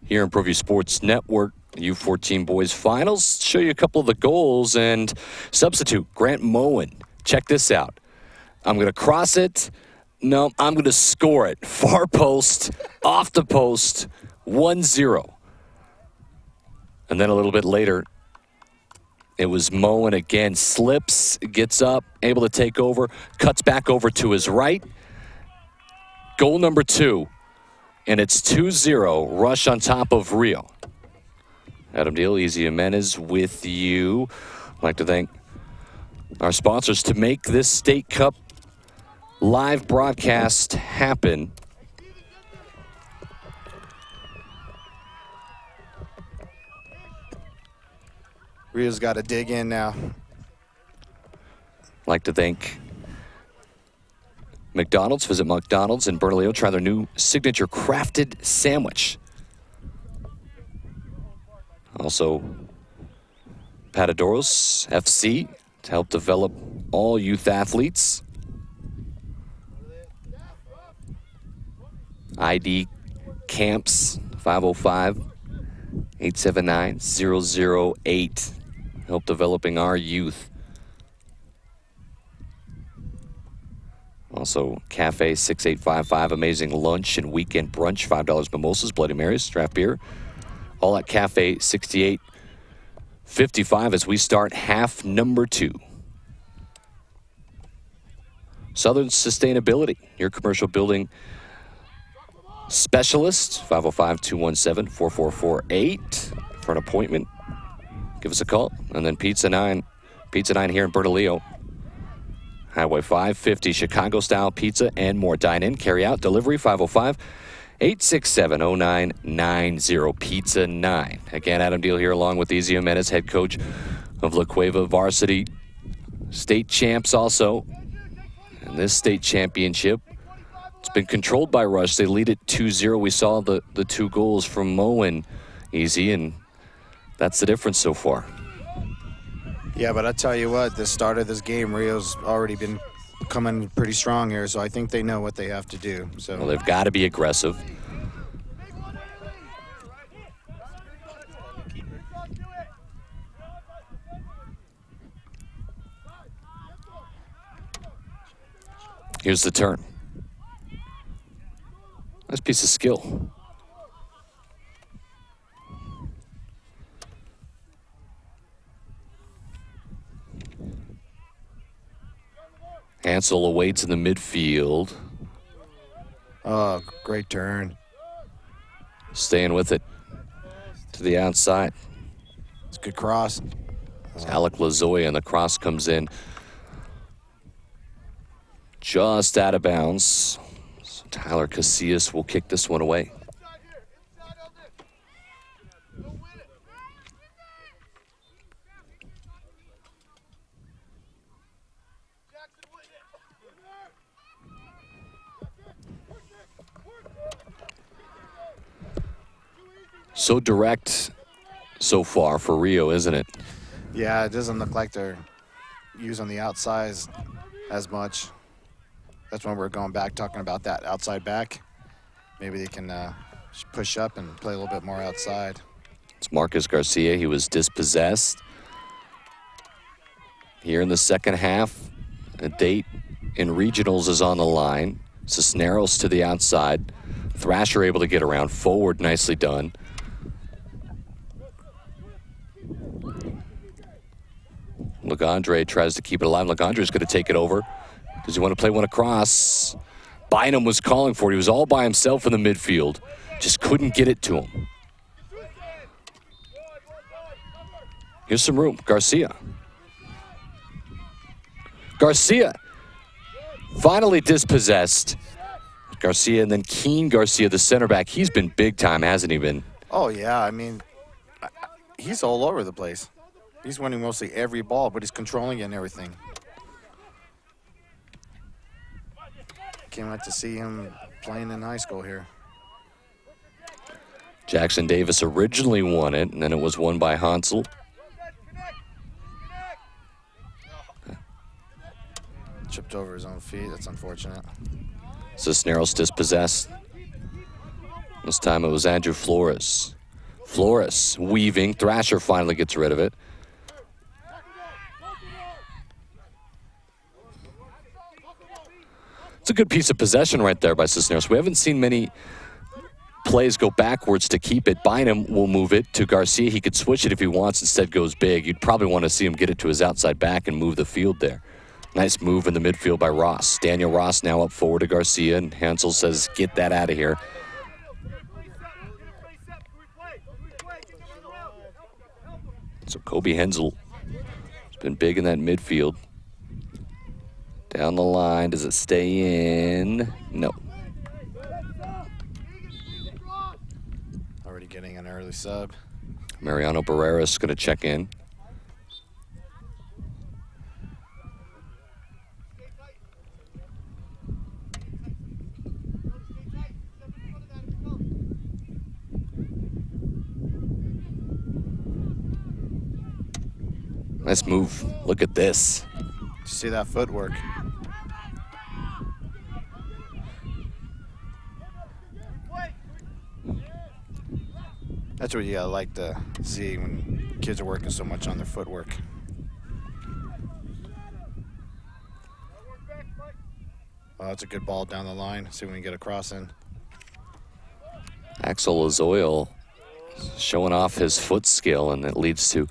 here in ProView Sports Network. U-14 boys finals. Show you a couple of the goals and substitute Grant Moen. Check this out. I'm going to cross it. No, I'm going to score it. Far post, off the post, 1-0. And then a little bit later, it was Moen again. Slips, gets up, able to take over, cuts back over to his right. Goal number 2, and it's 2-0. Rush on top of Rio. Adam Deal, Easy Jimenez with you. I'd like to thank our sponsors to make this State Cup live broadcast happen. Rio's got to dig in now. I'd like to thank McDonald's. Visit McDonald's in Bernalillo. Try their new signature crafted sandwich. Also, Patadoros FC to help develop all youth athletes. ID Camps 505-879-008. Help developing our youth. Also, Cafe 6855, amazing lunch and weekend brunch, $5 mimosas, Bloody Marys, draft beer. All at Cafe 6855 as we start half number 2. Southern Sustainability, your commercial building specialist, 505-217-4448 for an appointment. Give us a call. And then Pizza 9 here in Bernalillo. Highway 550, Chicago-style pizza and more. Dine-in, carry-out, delivery, 505-867-0990, Pizza 9. Again, Adam Deal here along with Easy Jimenez, head coach of La Cueva Varsity. State champs also. And this state championship, it's been controlled by Rush. They lead it 2-0. We saw the 2 goals from Moen, Easy, and that's the difference so far. Yeah, but I tell you what, the start of this game, Rio's already been coming pretty strong here, so I think they know what they have to do. So Well, they've got to be aggressive. Here's the turn. Nice piece of skill. Hansel awaits in the midfield. Oh, great turn. Staying with it to the outside. It's a good cross. It's Alec Lazoya, and the cross comes in just out of bounds. So Tyler Casillas will kick this one away. So direct so far for Rio, isn't it? Yeah, it doesn't look like they're using the outside as much. That's when we're going back, talking about that outside back. Maybe they can push up and play a little bit more outside. It's Marcus Garcia. He was dispossessed. Here in the second half, a date in regionals is on the line. Cisneros to the outside. Thrasher able to get around. Forward, nicely done. Legendre tries to keep it alive. Legandre's going to take it over. Does he want to play one across? Bynum was calling for it. He was all by himself in the midfield. Just couldn't get it to him. Here's some room. Garcia. Garcia finally dispossessed. Garcia and then Keen Garcia, the center back. He's been big time, hasn't he been? Oh, yeah. I mean, he's all over the place. He's winning mostly every ball, but he's controlling it and everything. Can't wait to see him playing in high school here. Jackson Davis originally won it, and then it was won by Hansel. Chipped over his own feet. That's unfortunate. Cisneros dispossessed. This time it was Andrew Flores. Flores weaving. Thrasher finally gets rid of it. It's a good piece of possession right there by Cisneros. We haven't seen many plays go backwards to keep it. Bynum will move it to Garcia. He could switch it if he wants, instead goes big. You'd probably want to see him get it to his outside back and move the field there. Nice move in the midfield by Ross. Daniel Ross now up forward to Garcia, and Hansel says, get that out of here. So Kobe Hensel has been big in that midfield. Down the line, does it stay in? No. Already getting an early sub. Mariano Barreras is going to check in. Nice move. Look at this. See that footwork. That's what you like to see when kids are working so much on their footwork. Oh, that's a good ball down the line. See if we can get a cross in. Axel Lazoil showing off his foot skill, and it leads to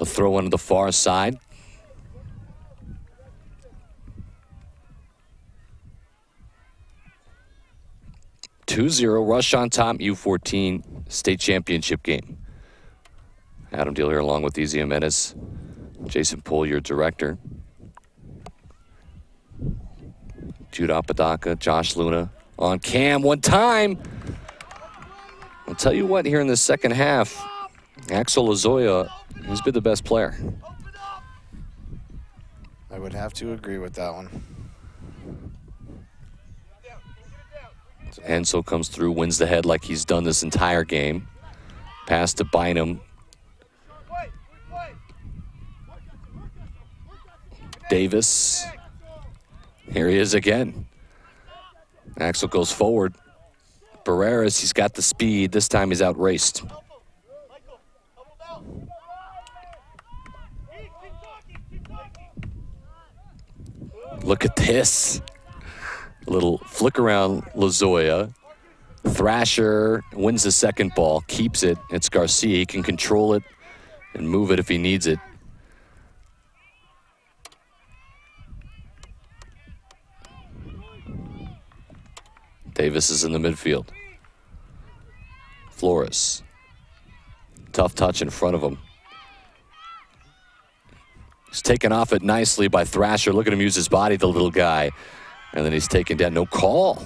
a throw into the far side. (2-0) rush on top, U-14 state championship game. Adam Deal here along with Easy Jimenez. Jason Poole, your director. Jude Apodaca, Josh Luna on cam one time. I'll tell you what, here in the second half, Axel Lazoya, he's been the best player. I would have to agree with that one. Hansel comes through, wins the head like he's done this entire game. Pass to Bynum. Davis. Here he is again. Axel goes forward. Barreras, he's got the speed. This time he's outraced. Look at this. A little flick around Lazoya. Thrasher wins the second ball, keeps it. It's Garcia. He can control it and move it if he needs it. Davis is in the midfield. Flores. Tough touch in front of him. He's taken off it nicely by Thrasher. Look at him use his body, the little guy. And then he's taken down. No call.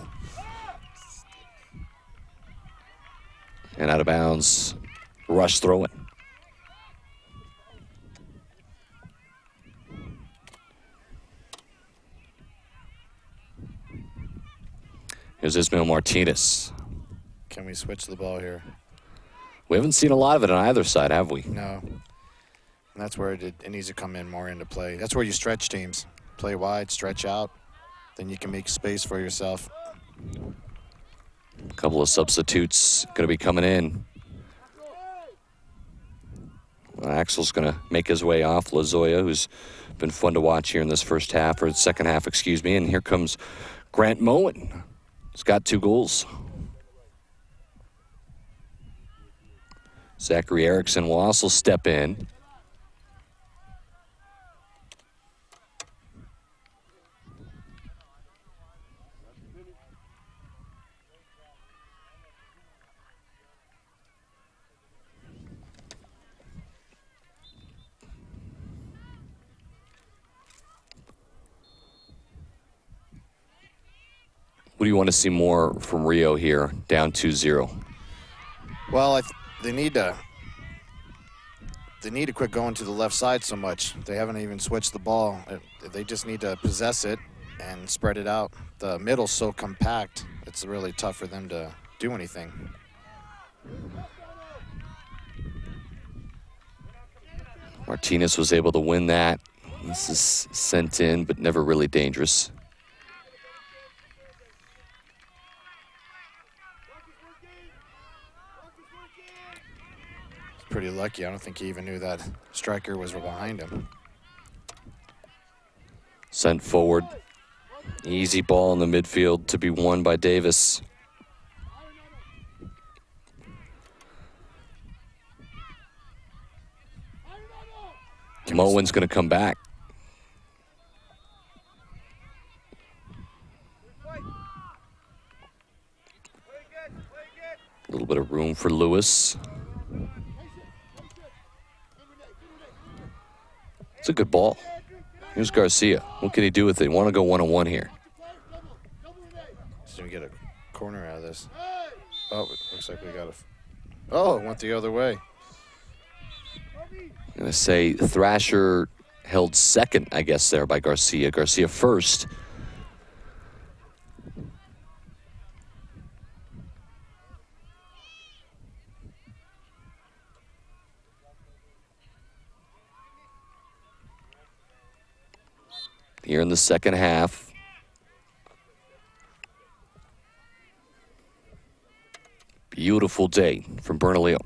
And out of bounds. Rush throw-in. Here's Ismael Martinez. Can we switch the ball here? We haven't seen a lot of it on either side, have we? No. And that's where it needs to come in more into play. That's where you stretch teams. Play wide, stretch out. Then you can make space for yourself. A couple of substitutes going to be coming in. Axel's going to make his way off. Lazoya, who's been fun to watch here in this first half, or second half, excuse me. And here comes Grant Moen. He's got 2 goals. Zachary Erickson will also step in. What do you want to see more from Rio here, down 2-0? Well, they need to quit going to the left side so much. They haven't even switched the ball. They just need to possess it and spread it out. The middle's so compact, it's really tough for them to do anything. Martinez was able to win that. This is sent in, but never really dangerous. Pretty lucky. I don't think he even knew that striker was behind him. Sent forward. Easy ball in the midfield to be won by Davis. Moen's going to come back. A little bit of room for Lewis. It's a good ball. Here's Garcia. What can he do with it? Want to go one-on-one here. So we get a corner out of this. Oh, it looks like we got Oh, it went the other way. I'm going to say Thrasher held second, I guess, there by Garcia. Garcia first. Here in the second half. Beautiful day from Bernalillo.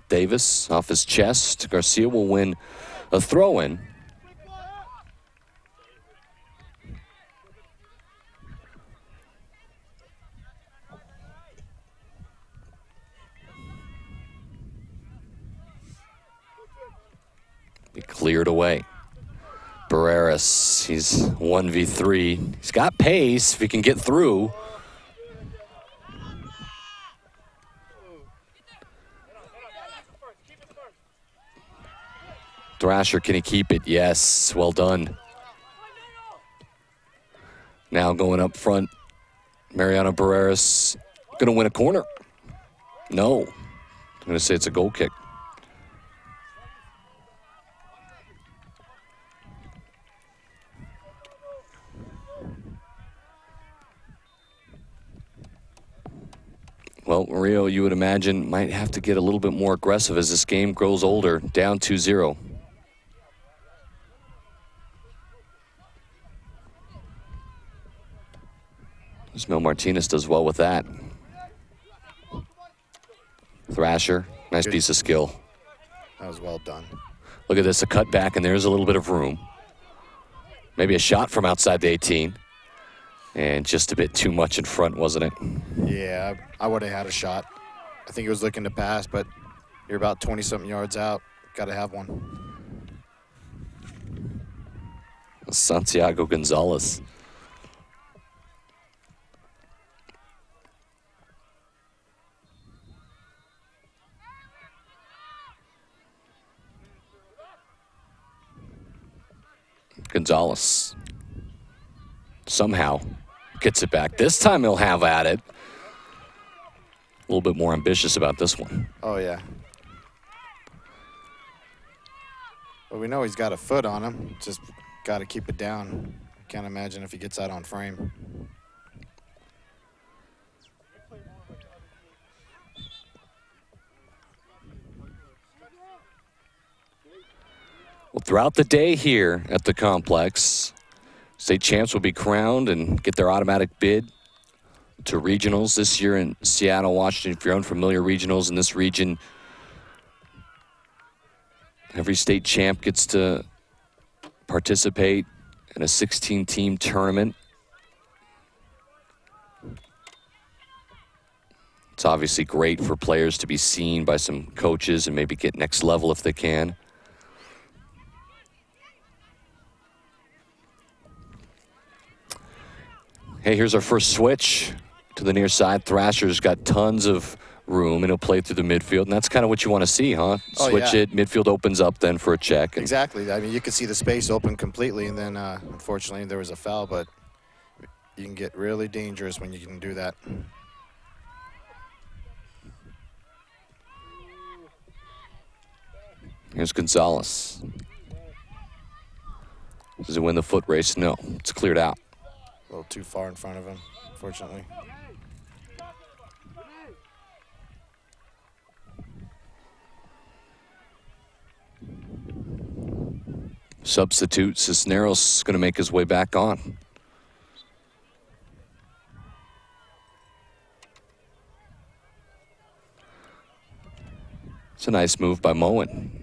Davis off his chest. Garcia will win a throw-in. Be cleared away. Barreras, he's 1v3. He's got pace if he can get through. Thrasher, can he keep it? Yes, well done. Now going up front, Mariano Barreras going to win a corner. No, I'm going to say it's a goal kick. Well, Rio, you would imagine, might have to get a little bit more aggressive as this game grows older, down 2-0. Ismael Martinez does well with that. Thrasher, nice Good. Piece of skill. That was well done. Look at this, a cut back, and there's a little bit of room. Maybe a shot from outside the 18. And just a bit too much in front, wasn't it? Yeah, I would have had a shot. I think he was looking to pass, but you're about 20-something yards out. Got to have one. Santiago Gonzalez. Gonzalez somehow gets it back. This time he'll have at it. A little bit more ambitious about this one. Oh, yeah. Well, we know he's got a foot on him. Just got to keep it down. Can't imagine if he gets out on frame. Well, throughout the day here at the complex, state champs will be crowned and get their automatic bid to regionals this year in Seattle, Washington. If you're unfamiliar, regionals in this region, every state champ gets to participate in a 16-team tournament. It's obviously great for players to be seen by some coaches and maybe get next level if they can. Hey, here's our first switch to the near side. Thrasher's got tons of room, and he'll play through the midfield, and that's kind of what you want to see, huh? Oh, Switch yeah. it, midfield opens up then for a check. Exactly. I mean, you could see the space open completely, and then unfortunately there was a foul, but you can get really dangerous when you can do that. Here's Gonzalez. Does he win the foot race? No, it's cleared out. A little too far in front of him, unfortunately. Substitute Cisneros going to make his way back on. It's a nice move by Moen.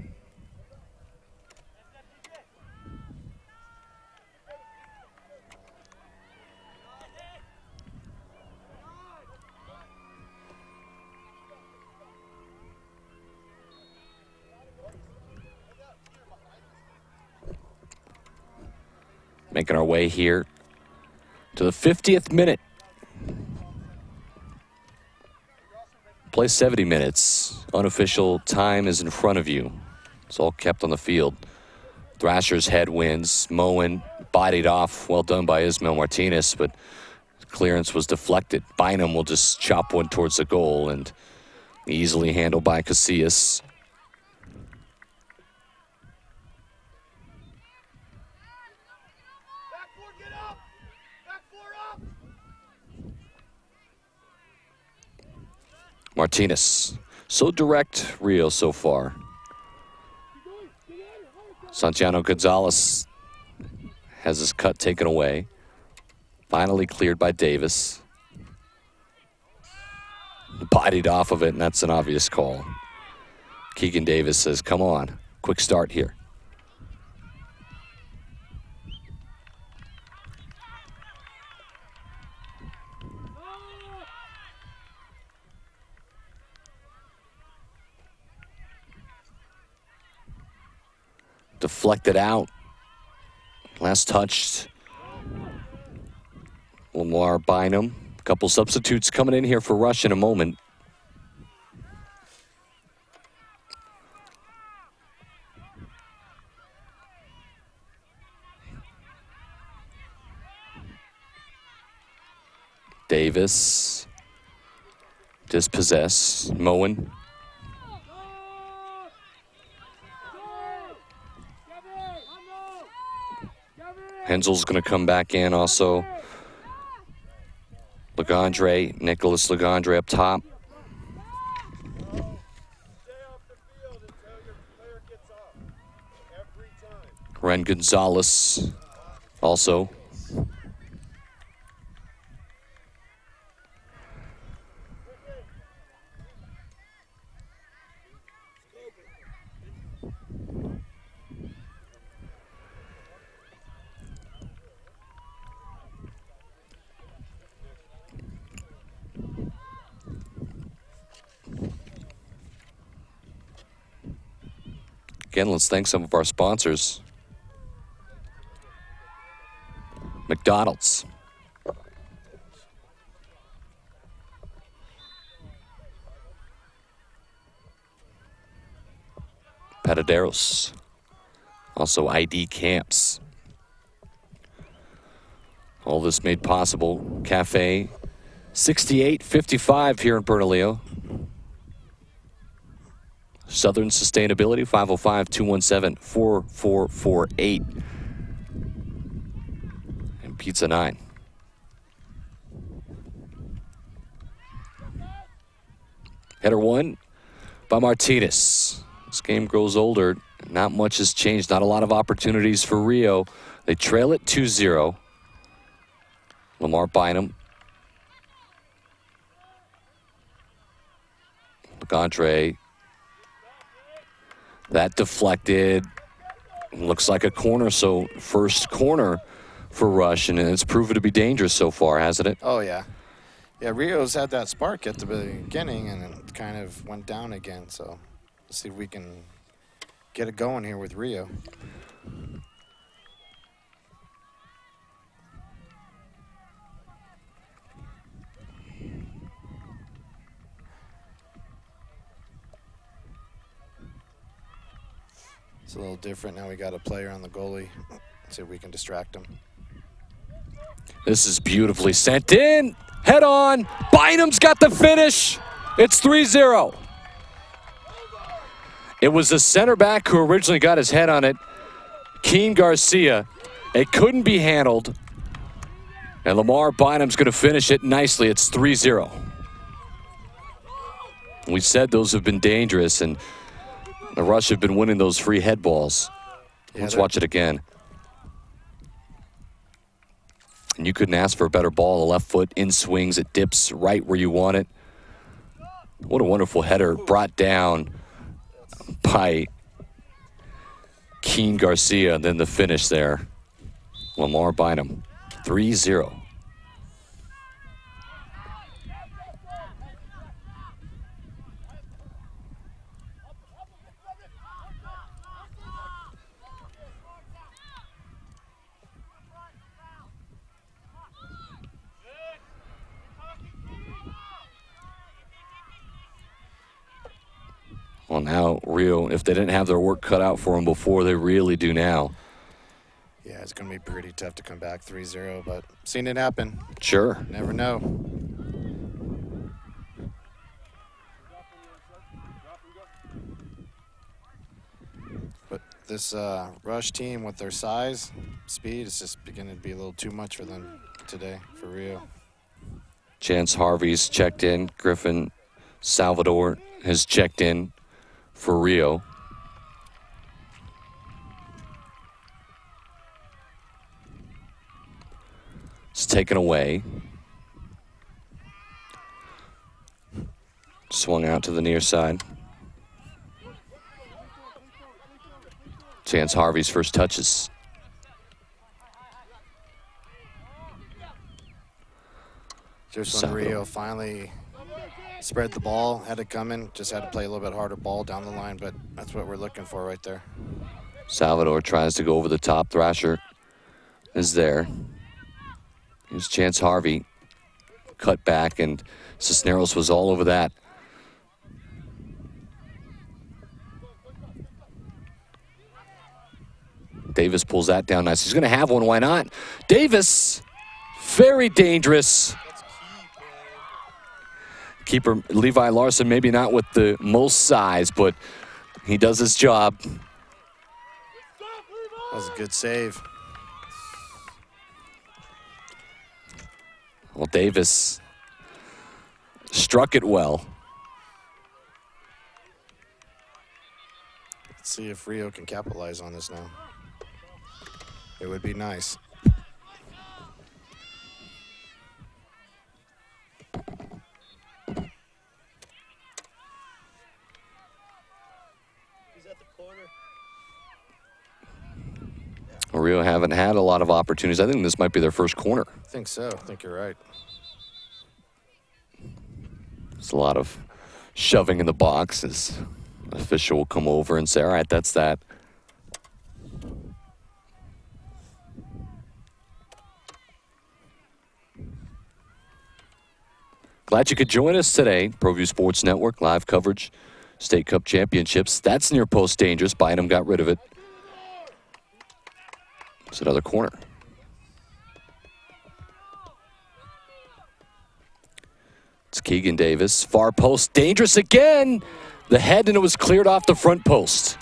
Making our way here to the 50th minute. Play 70 minutes. Unofficial time is in front of you. It's all kept on the field. Thrasher's head wins. Moen bodied off. Well done by Ismael Martinez, but clearance was deflected. Bynum will just chop one towards the goal and easily handled by Casillas. Martinez, so direct, Rio so far. Santiago Gonzalez has his cut taken away. Finally cleared by Davis. Bodied off of it, and that's an obvious call. Keegan Davis says, come on, quick start here. Deflected out. Last touched. Lamar Bynum. A couple substitutes coming in here for Rush in a moment. Davis. Dispossess. Moen. Hensel's going to come back in also. Legendre, Nicholas Legendre up top. Ren Gonzalez also. Again, let's thank some of our sponsors. McDonald's. Pataderos. Also ID Camps. All this made possible. Cafe 6855 here in Bernalillo. Southern Sustainability, 505-217-4448. And Pizza 9. Header 1 by Martinez. This game grows older. Not much has changed. Not a lot of opportunities for Rio. They trail it 2-0. Lamar Bynum. LeGandre. That deflected. Looks like a corner, so first corner for Rush, and it's proven to be dangerous so far, hasn't it? Oh, yeah. Yeah, Rio's had that spark at the beginning, and it kind of went down again, so let's see if we can get it going here with Rio. It's a little different. Now we got a player on the goalie. See if we can distract him. This is beautifully sent in. Head on. Bynum's got the finish. It's 3-0. It was the center back who originally got his head on it, Keen Garcia. It couldn't be handled. And Lamar Bynum's going to finish it nicely. It's 3-0. We said those have been dangerous, and the Rush have been winning those free head balls. Yeah, Let's watch it again. And you couldn't ask for a better ball. The left foot in swings. It dips right where you want it. What a wonderful header brought down by Keen Garcia. And then the finish there. Lamar Bynum. 3-0. Well, now Rio, if they didn't have their work cut out for them before, they really do now. Yeah, it's going to be pretty tough to come back 3-0, but seen it happen. Sure. Never know. But this Rush team with their size, speed, is just beginning to be a little too much for them today, for Rio. Chance Harvey's checked in. Griffin Salvador has checked in for Rio. It's taken away. Swung out to the near side. Chance Harvey's first touches. Just when Rio finally spread the ball, had it coming, just had to play a little bit harder ball down the line, but that's what we're looking for right there. Salvador tries to go over the top. Thrasher is there. Here's Chance Harvey. Cut back, and Cisneros was all over that. Davis pulls that down nice. He's going to have one. Why not? Davis, very dangerous. Keeper Levi Larson, maybe not with the most size, but he does his job. That was a good save. Well, Davis struck it well. Let's see if Rio can capitalize on this now. It would be nice. Rio haven't had a lot of opportunities. I think this might be their first corner. I think so. I think you're right. There's a lot of shoving in the box as an official will come over and say, all right, that's that. Glad you could join us today. ProView Sports Network, live coverage, State Cup Championships. That's near post dangerous. Bynum got rid of it. It's another corner. It's Keegan Davis. Far post, dangerous again. The head, and it was cleared off the front post.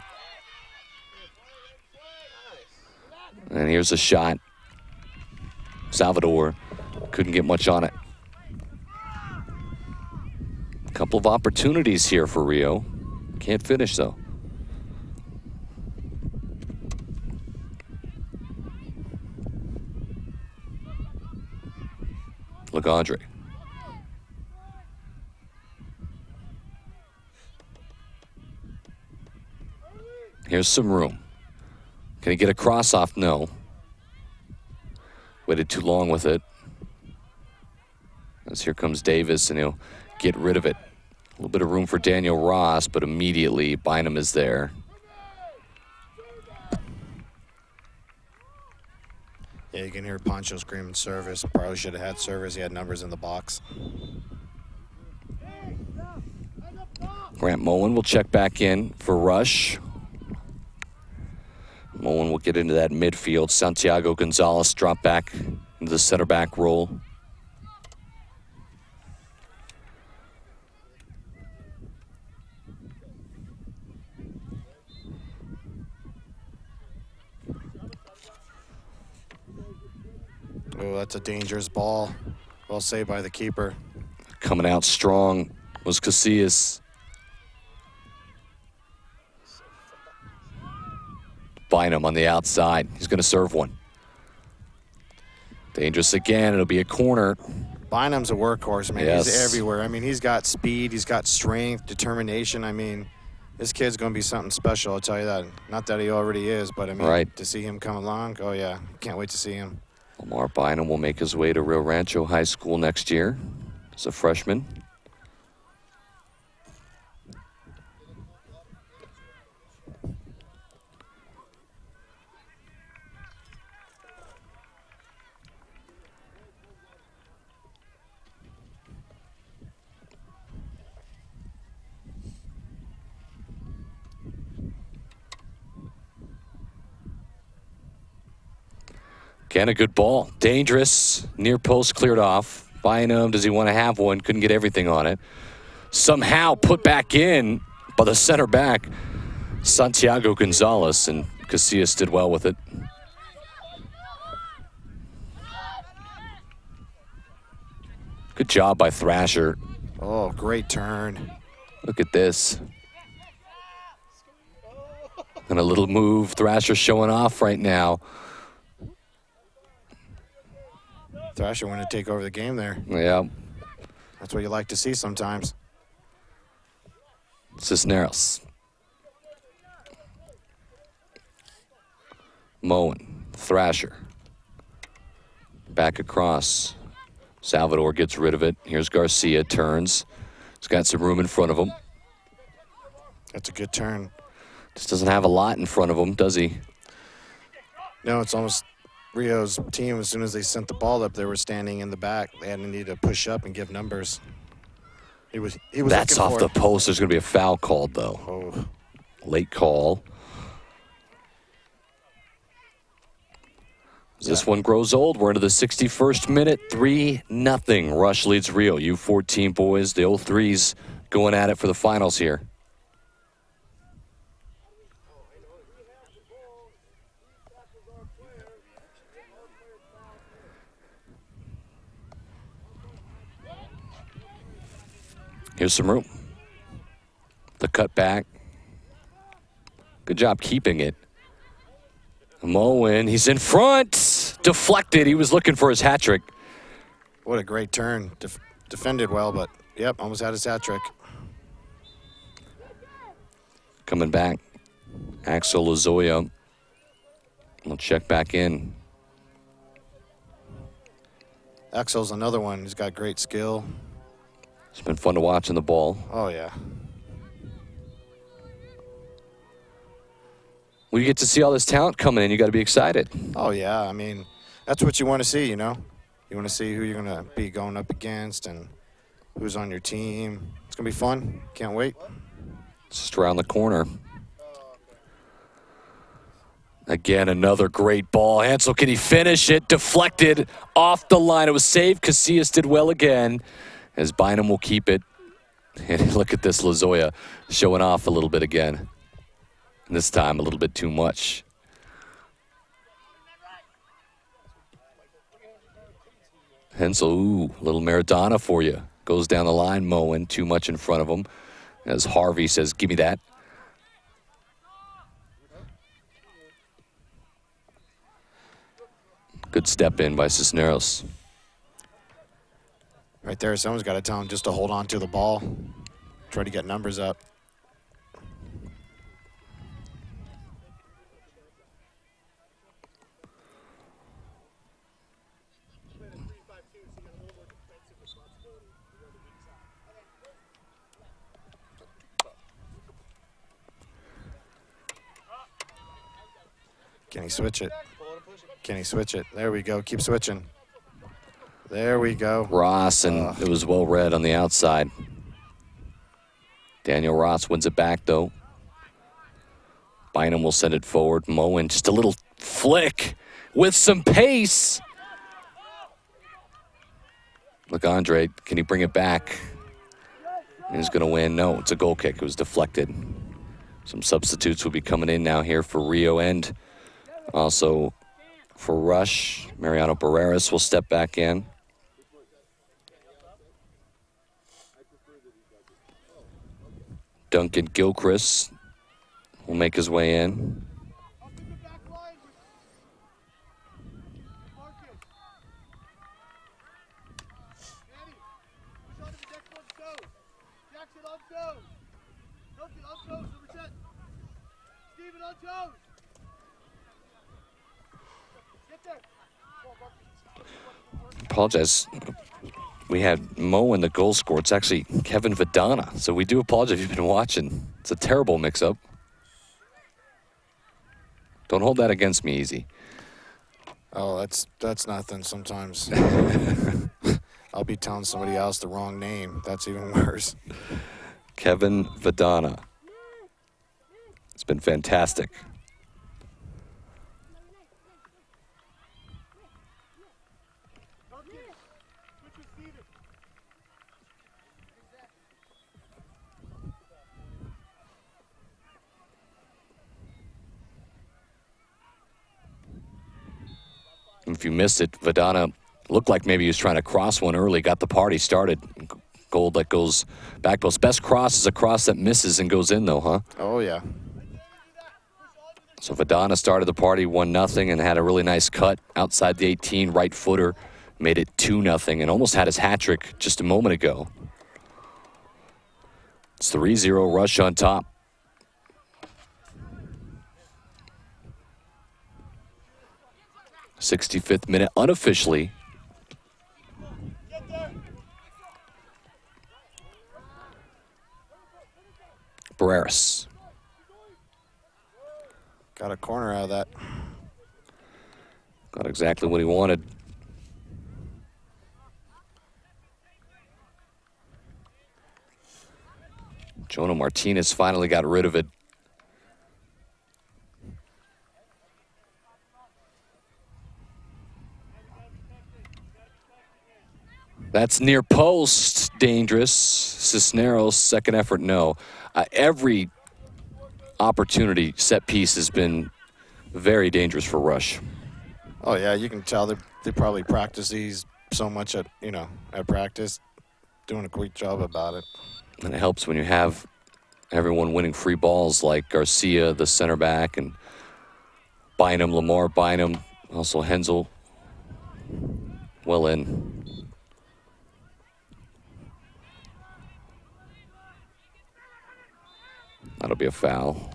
And here's a shot. Salvador couldn't get much on it. A couple of opportunities here for Rio. Can't finish, though. LeGondre. Here's some room. Can he get a cross off? No. Waited too long with it. As here comes Davis, and he'll get rid of it. A little bit of room for Daniel Ross, but immediately Bynum is there. Yeah, you can hear Poncho screaming service. Probably should have had service. He had numbers in the box. Grant Mullen will check back in for Rush. Mullen will get into that midfield. Santiago Gonzalez drop back into the center back role. Oh, that's a dangerous ball. Well saved by the keeper. Coming out strong was Casillas. Bynum on the outside. He's going to serve one. Dangerous again. It'll be a corner. Bynum's a workhorse, man. Yes. He's everywhere. I mean, he's got speed. He's got strength, determination. I mean, this kid's going to be something special, I'll tell you that. Not that he already is, but, I mean, Right. to see him come along, oh, yeah. Can't wait to see him. Omar Bynum will make his way to Rio Rancho High School next year as a freshman. Again, a good ball. Dangerous. Near post cleared off. Bynum, does he want to have one? Couldn't get everything on it. Somehow put back in by the center back, Santiago Gonzalez, and Casillas did well with it. Good job by Thrasher. Oh, great turn. Look at this. And a little move. Thrasher showing off right now. Thrasher wanted to take over the game there. Yeah. That's what you like to see sometimes. Cisneros. Moen. Thrasher. Back across. Salvador gets rid of it. Here's Garcia. Turns. He's got some room in front of him. That's a good turn. Just doesn't have a lot in front of him, does he? No, it's almost Rio's team. As soon as they sent the ball up, they were standing in the back. They had to need to push up and give numbers. He was. That's looking off for the post. There's going to be a foul called, though. Oh. Late call. As this one grows old, we're into the 61st minute. 3-0. Rush leads Rio. U-14 boys, the 03s going at it for the finals here. Here's some room. The cut back. Good job keeping it. Moen, he's in front. Deflected. He was looking for his hat trick. What a great turn. Defended well, but, yep, almost had his hat trick. Coming back. Axel Lozoya will check back in. Axel's another one. He's got great skill. It's been fun to watch in the ball. Oh, yeah. Well, you get to see all this talent coming in. You got to be excited. Oh, yeah. I mean, that's what you want to see, you know. You want to see who you're going to be going up against and who's on your team. It's going to be fun. Can't wait. Just around the corner. Again, another great ball. Hansel, can he finish it? Deflected off the line. It was saved. Casillas did well again, as Bynum will keep it. And look at this, Lozoya showing off a little bit again. And this time, a little bit too much. Hensel, ooh, little Maradona for you. Goes down the line, Moen, too much in front of him. As Harvey says, give me that. Good step in by Cisneros. Right there, someone's got to tell him just to hold on to the ball. Try to get numbers up. Can he switch it? Can he switch it? There we go. Keep switching. There we go. Ross, and it was well read on the outside. Daniel Ross wins it back, though. Bynum will send it forward. Moen, just a little flick with some pace. Look, Andre, can he bring it back? He's going to win. No, it's a goal kick. It was deflected. Some substitutes will be coming in now here for Rio and also for Rush. Mariano Barreras will step back in. Duncan Gilchrist will make his way in. Apologize. We had Mo in the goal scorer. It's actually Kevin Vidana. So we do apologize if you've been watching. It's a terrible mix-up. Don't hold that against me, Easy. Oh, that's nothing sometimes. I'll be telling somebody else the wrong name. That's even worse. Kevin Vidana. It's been fantastic. If you missed it, Vidana looked like maybe he was trying to cross one early, got the party started. Goal that goes back post. Best cross is a cross that misses and goes in, though, huh? Oh, yeah. So Vidana started the party 1-0 and had a really nice cut outside the 18, right footer. Made it 2-0 and almost had his hat trick just a moment ago. It's 3-0 Rush on top. '65th minute unofficially. Barreras. Got a corner out of that. Got exactly what he wanted. Jonah Martinez finally got rid of it. That's near post, dangerous. Cisneros, second effort, no. Every opportunity, set piece has been very dangerous for Rush. Oh yeah, you can tell they probably practice these so much at practice, doing a great job about it. And it helps when you have everyone winning free balls like Garcia, the center back, and Bynum, Lamar Bynum, also Hensel, well in. That'll be a foul.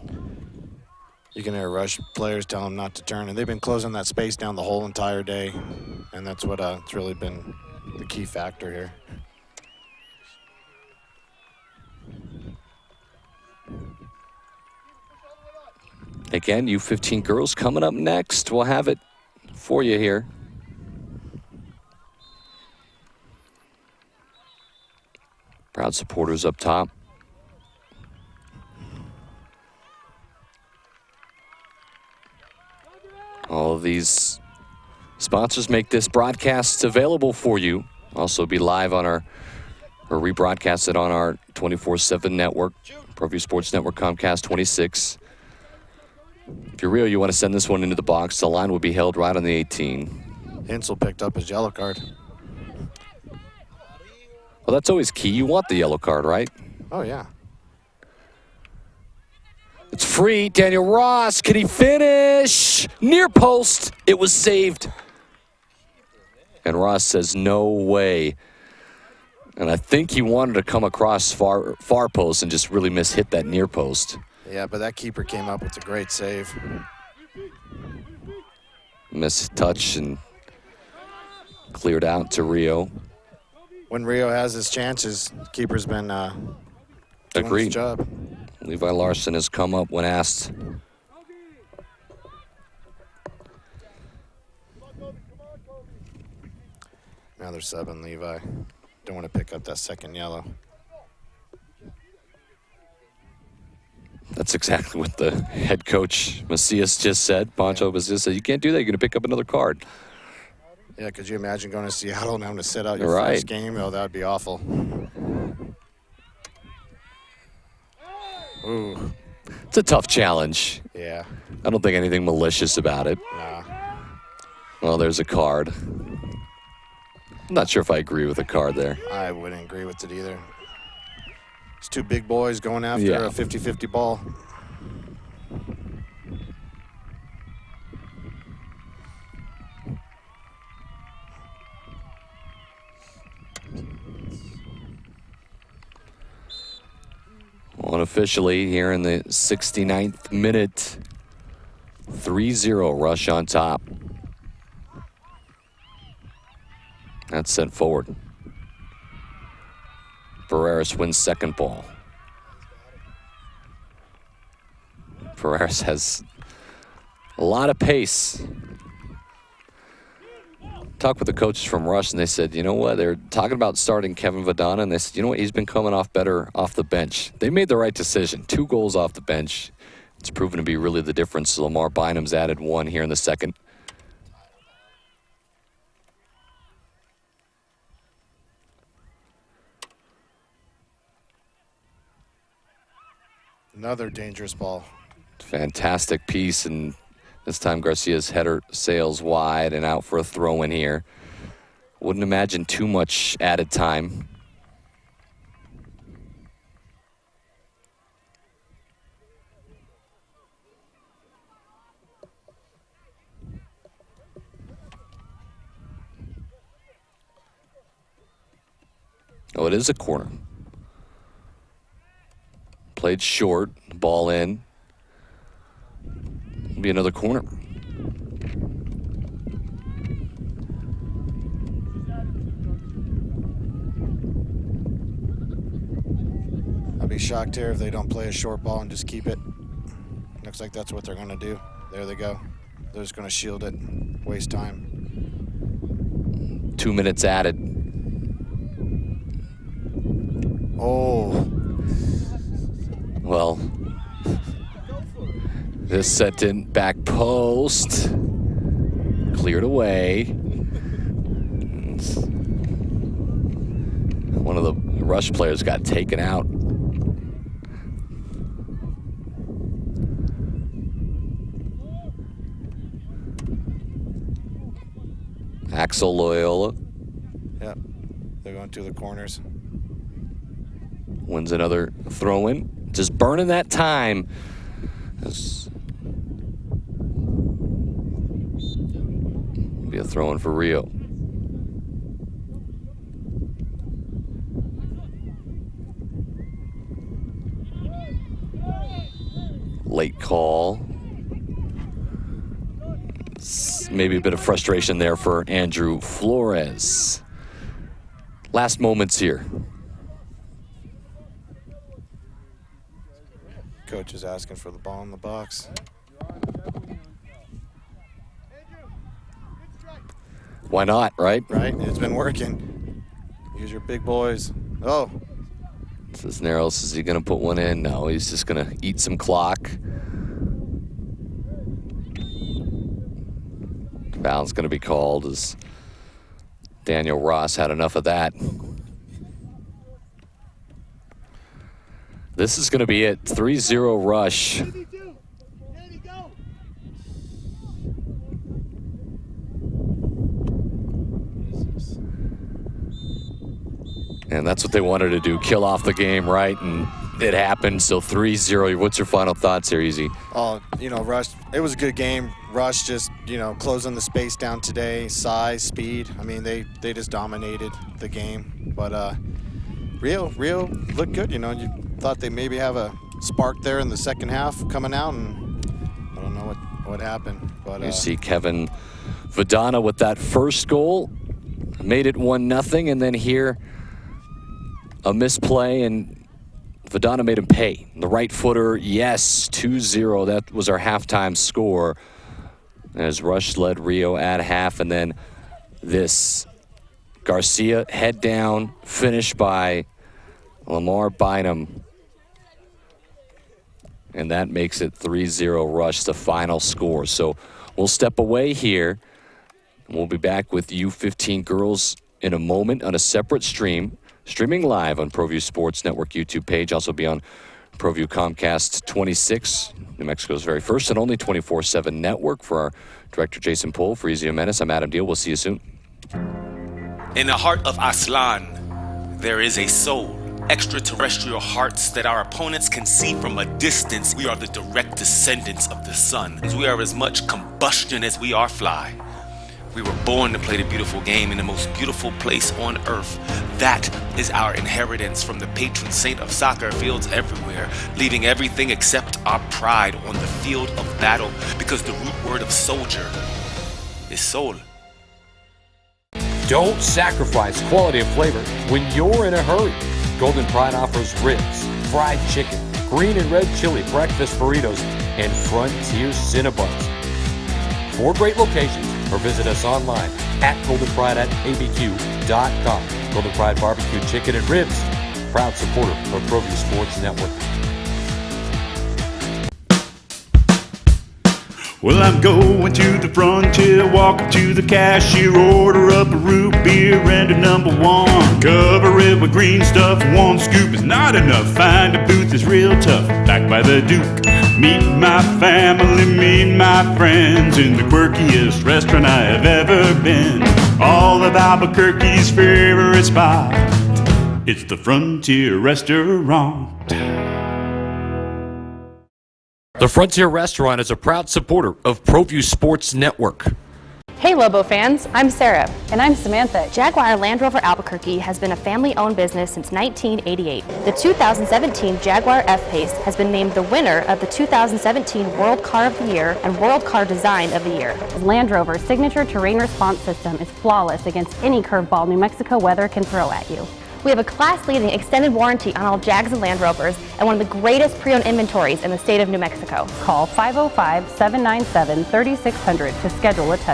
You can hear Rush players tell them not to turn, and they've been closing that space down the whole entire day, and that's what it's really been the key factor here. Again, U-15 girls coming up next. We'll have it for you here. Crowd supporters up top. All of these sponsors make this broadcast available for you. Also be live on our, or rebroadcast it on our 24/7 network, ProView Sports Network, Comcast 26. If you're real, you want to send this one into the box. The line will be held right on the 18. Hensel picked up his yellow card. Well, that's always key. You want the yellow card, right? Oh, yeah. It's free. Daniel Ross, can he finish? Near post. It was saved. And Ross says, no way. And I think he wanted to come across far post and just really hit that near post. Yeah, but that keeper came up with a great save. Missed touch and cleared out to Rio. When Rio has his chances, keeper's been doing his job. Levi Larson has come up when asked. Now they're subbing Levi. Don't want to pick up that second yellow. That's exactly what the head coach, Macias, just said. Poncho Macias said, you can't do that. You're going to pick up another card. Yeah, could you imagine going to Seattle and having to sit out your first game? Oh, that would be awful. Ooh. It's a tough challenge. Yeah. I don't think anything malicious about it. Nah. Well, there's a card. I'm not sure if I agree with the card there. I wouldn't agree with it either. It's two big boys going after a 50-50 ball. Unofficially, here in the 69th minute, 3-0 Rush on top. That's sent forward. Ferreras wins second ball. Ferreras has a lot of pace. Talked with the coaches from Rush, and they said, you know what, they're talking about starting Kevin Vadana, and they said, you know what, he's been coming off better off the bench. They made the right decision. 2 goals off the bench. It's proven to be really the difference. Lamar Bynum's added 1 here in the second. Another dangerous ball. Fantastic piece, and this time Garcia's header sails wide and out for a throw-in here. Wouldn't imagine too much added time. Oh, it is a corner. Played short, ball in. Be another corner. I'd be shocked here if they don't play a short ball and just keep it. Looks like that's what they're going to do. There they go. They're just going to shield it, waste time. 2 minutes added. Oh. Well, this set in back post. Cleared away. One of the Rush players got taken out. Axel Loyola. Yep. They're going to the corners. Wins another throw-in. Just burning that time. Be a throw-in for Rio. Late call. Maybe a bit of frustration there for Andrew Flores. Last moments here. Coach is asking for the ball in the box. Why not, right? Right? It's been working. Use your big boys. Oh. Cisneros, is he going to put one in? No, he's just going to eat some clock. Foul's going to be called as Daniel Ross had enough of that. This is going to be it. 3-0 rush. And that's what they wanted to do, kill off the game, right? And it happened, so 3-0. What's your final thoughts here, Easy? Oh, Rush, it was a good game. Rush just, closing the space down today, size, speed. I mean, they just dominated the game. But Rio looked good, You thought they maybe have a spark there in the second half coming out, and I don't know what happened. But you see Kevin Vidana with that first goal, made it 1-0, and then here a misplay, and Vidana made him pay. The right footer, yes, 2-0. That was our halftime score as Rush led Rio at half, and then this Garcia head down, finished by Lamar Bynum. And that makes it 3-0 Rush, the final score. So we'll step away here. We'll be back with U-15 girls in a moment on a separate stream. Streaming live on ProView Sports Network YouTube page. Also be on ProView Comcast 26, New Mexico's very first and only 24/7 network. For our director Jason Pohl, for Easy Menace, I'm Adam Deal. We'll see you soon. In the heart of Aslan, there is a soul. Extraterrestrial hearts that our opponents can see from a distance. We are the direct descendants of the sun. We are as much combustion as we are fly. We were born to play the beautiful game in the most beautiful place on earth. That is our inheritance from the patron saint of soccer fields everywhere, leaving everything except our pride on the field of battle, because the root word of soldier is soul. Don't sacrifice quality of flavor when you're in a hurry. Golden Pride offers ribs, fried chicken, green and red chili, breakfast burritos, and Frontier Cinnabons. 4 great locations, or visit us online at goldenpride@abq.com. Golden Pride Barbecue Chicken and Ribs, proud supporter of ProView Sports Network. Well, I'm going to the frontier, walking to the cashier, order up a root beer and a number 1. Cover it with green stuff, 1 scoop is not enough. Find a booth is real tough, back by the Duke. Meet my family, meet my friends in the quirkiest restaurant I have ever been. All of Albuquerque's favorite spot, it's the Frontier Restaurant. The Frontier Restaurant is a proud supporter of ProView Sports Network. Hey Lobo fans, I'm Sarah. And I'm Samantha. Jaguar Land Rover Albuquerque has been a family-owned business since 1988. The 2017 Jaguar F-Pace has been named the winner of the 2017 World Car of the Year and World Car Design of the Year. Land Rover's signature terrain response system is flawless against any curveball New Mexico weather can throw at you. We have a class-leading extended warranty on all Jags and Land Rovers and one of the greatest pre-owned inventories in the state of New Mexico. Call 505-797-3600 to schedule a test